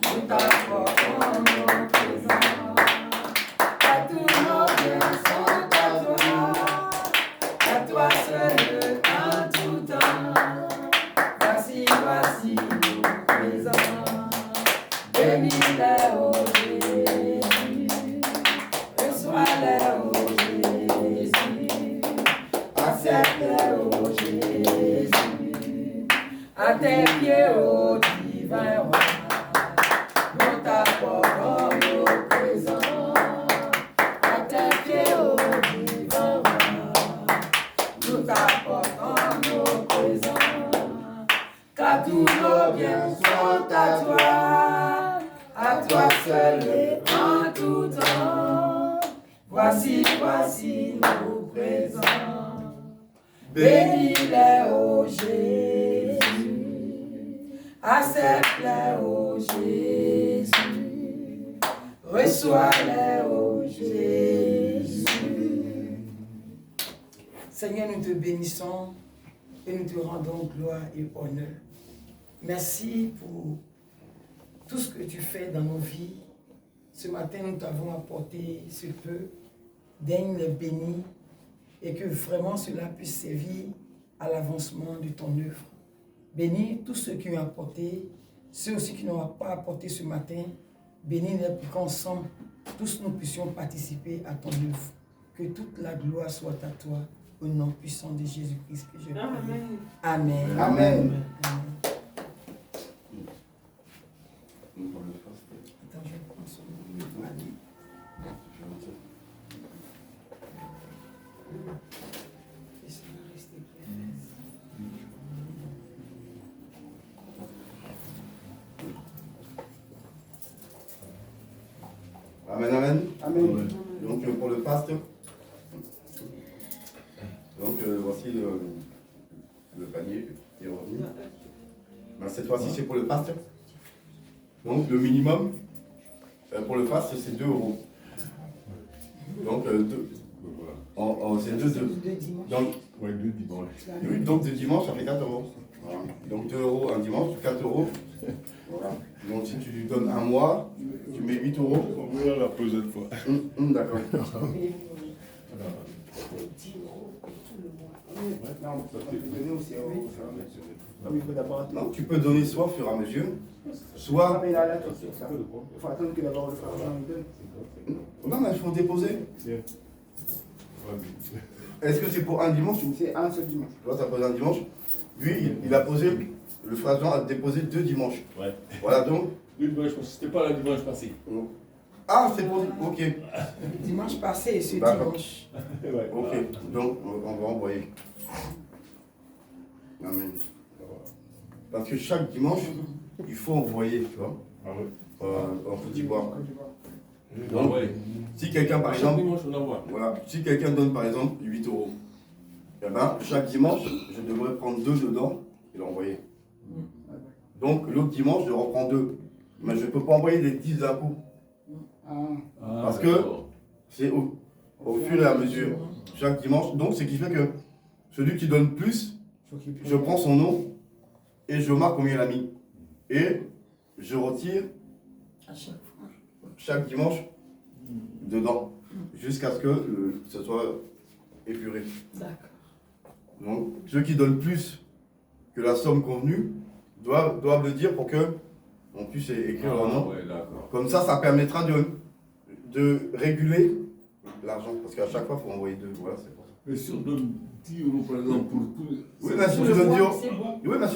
nous t'apportons nos présents. Car tous nos biens sont à toi seul en tout temps. Voici nos présents. Bénis-les, ô Jésus. Reçois-les, ô Jésus. Accepte-les, ô Jésus. À tes pieds, ô divin roi, nous t'apportons nos présents. À tes pieds, ô divin roi, nous t'apportons nos présents. Car tous nos biens sont à toi seul et en tout temps. Voici nos présents. Bénis-les, ô Jésus. Accepte-les, ô Jésus. Reçois-les, ô Jésus. Seigneur, nous te bénissons et nous te rendons gloire et honneur. Merci pour tout ce que tu fais dans nos vies. Ce matin, nous t'avons apporté ce peu. Daigne les bénir et que vraiment cela puisse servir à l'avancement de ton œuvre. Bénis tous ceux qui ont apporté, ceux aussi qui n'ont pas apporté ce matin. Bénis-les pour qu'ensemble, tous nous puissions participer à ton œuvre. Que toute la gloire soit à toi, au nom puissant de Jésus-Christ que je prie. Amen. Amen. Amen. Pour le fast. Attends, je vais prendre son nom. Allez. Laisse-moi rester clair. Amen, amen. Amen. Donc pour le fast, donc voici le panier qui est revenu. Ben, cette fois-ci c'est pour le fast. Donc le minimum pour le fast c'est 2 €. Donc c'est 2 dimanche. donc, Ouais, 2 dimanches. oui, donc de dimanche ça fait 4 €. Voilà. Donc 2 € un dimanche, 4 €. Voilà. Donc si tu lui donnes un mois, tu mets 8 €. On verra la prochaine fois. D'accord. Non, donner aussi au fur et à mesure. Comme il faut d'abord attendre. Non, tu peux donner soit au fur et à mesure, Ah, soit. mais là, attention, ça. Il faut attendre que d'abord le frère Jean nous donne. Non, mais il faut déposer. Tiens. Est-ce que c'est pour un dimanche ou C'est un seul dimanche. tu vois, ça pose un dimanche. Lui, il a posé, le frère Jean a déposé 2 dimanches. Ouais. Voilà donc. Le dimanche, c'était pas le dimanche passé. Ah, c'est pour. Ok. Le dimanche passé et ce D'accord. dimanche. Ouais. Ok. Donc, on va envoyer. Amen. Parce que chaque dimanche, il faut envoyer, tu vois, Ah ouais. en Côte d'Ivoire. Donc, ouais. Si quelqu'un, par Chaque exemple, dimanche, on envoie. voilà, si quelqu'un donne par exemple 8 euros, eh ben, chaque dimanche, je devrais prendre 2 dedans et l'envoyer. Donc l'autre dimanche, je reprends 2. Mais je ne peux pas envoyer les 10 d'un coup. Ah. Parce que c'est au fur et à mesure, chaque dimanche. Donc ce qui fait que celui qui donne plus, Faut qu'il puisse- je prends son nom et je marque combien il a mis. Et je retire À chaque fois. chaque dimanche dedans, jusqu'à ce que ce soit épuré. D'accord. Donc, ceux qui donnent plus que la somme convenue doivent le dire pour que on puisse écrire leur nom. Ouais, d'accord. Comme ça permettra de réguler l'argent. Parce qu'à chaque fois, il faut envoyer 2. Voilà, c'est pour ça. Mais si on donne 10 euros par exemple pour tout. Oui, mais si Pour je le donne mois, 10 euros. c'est bon. Oui, mais si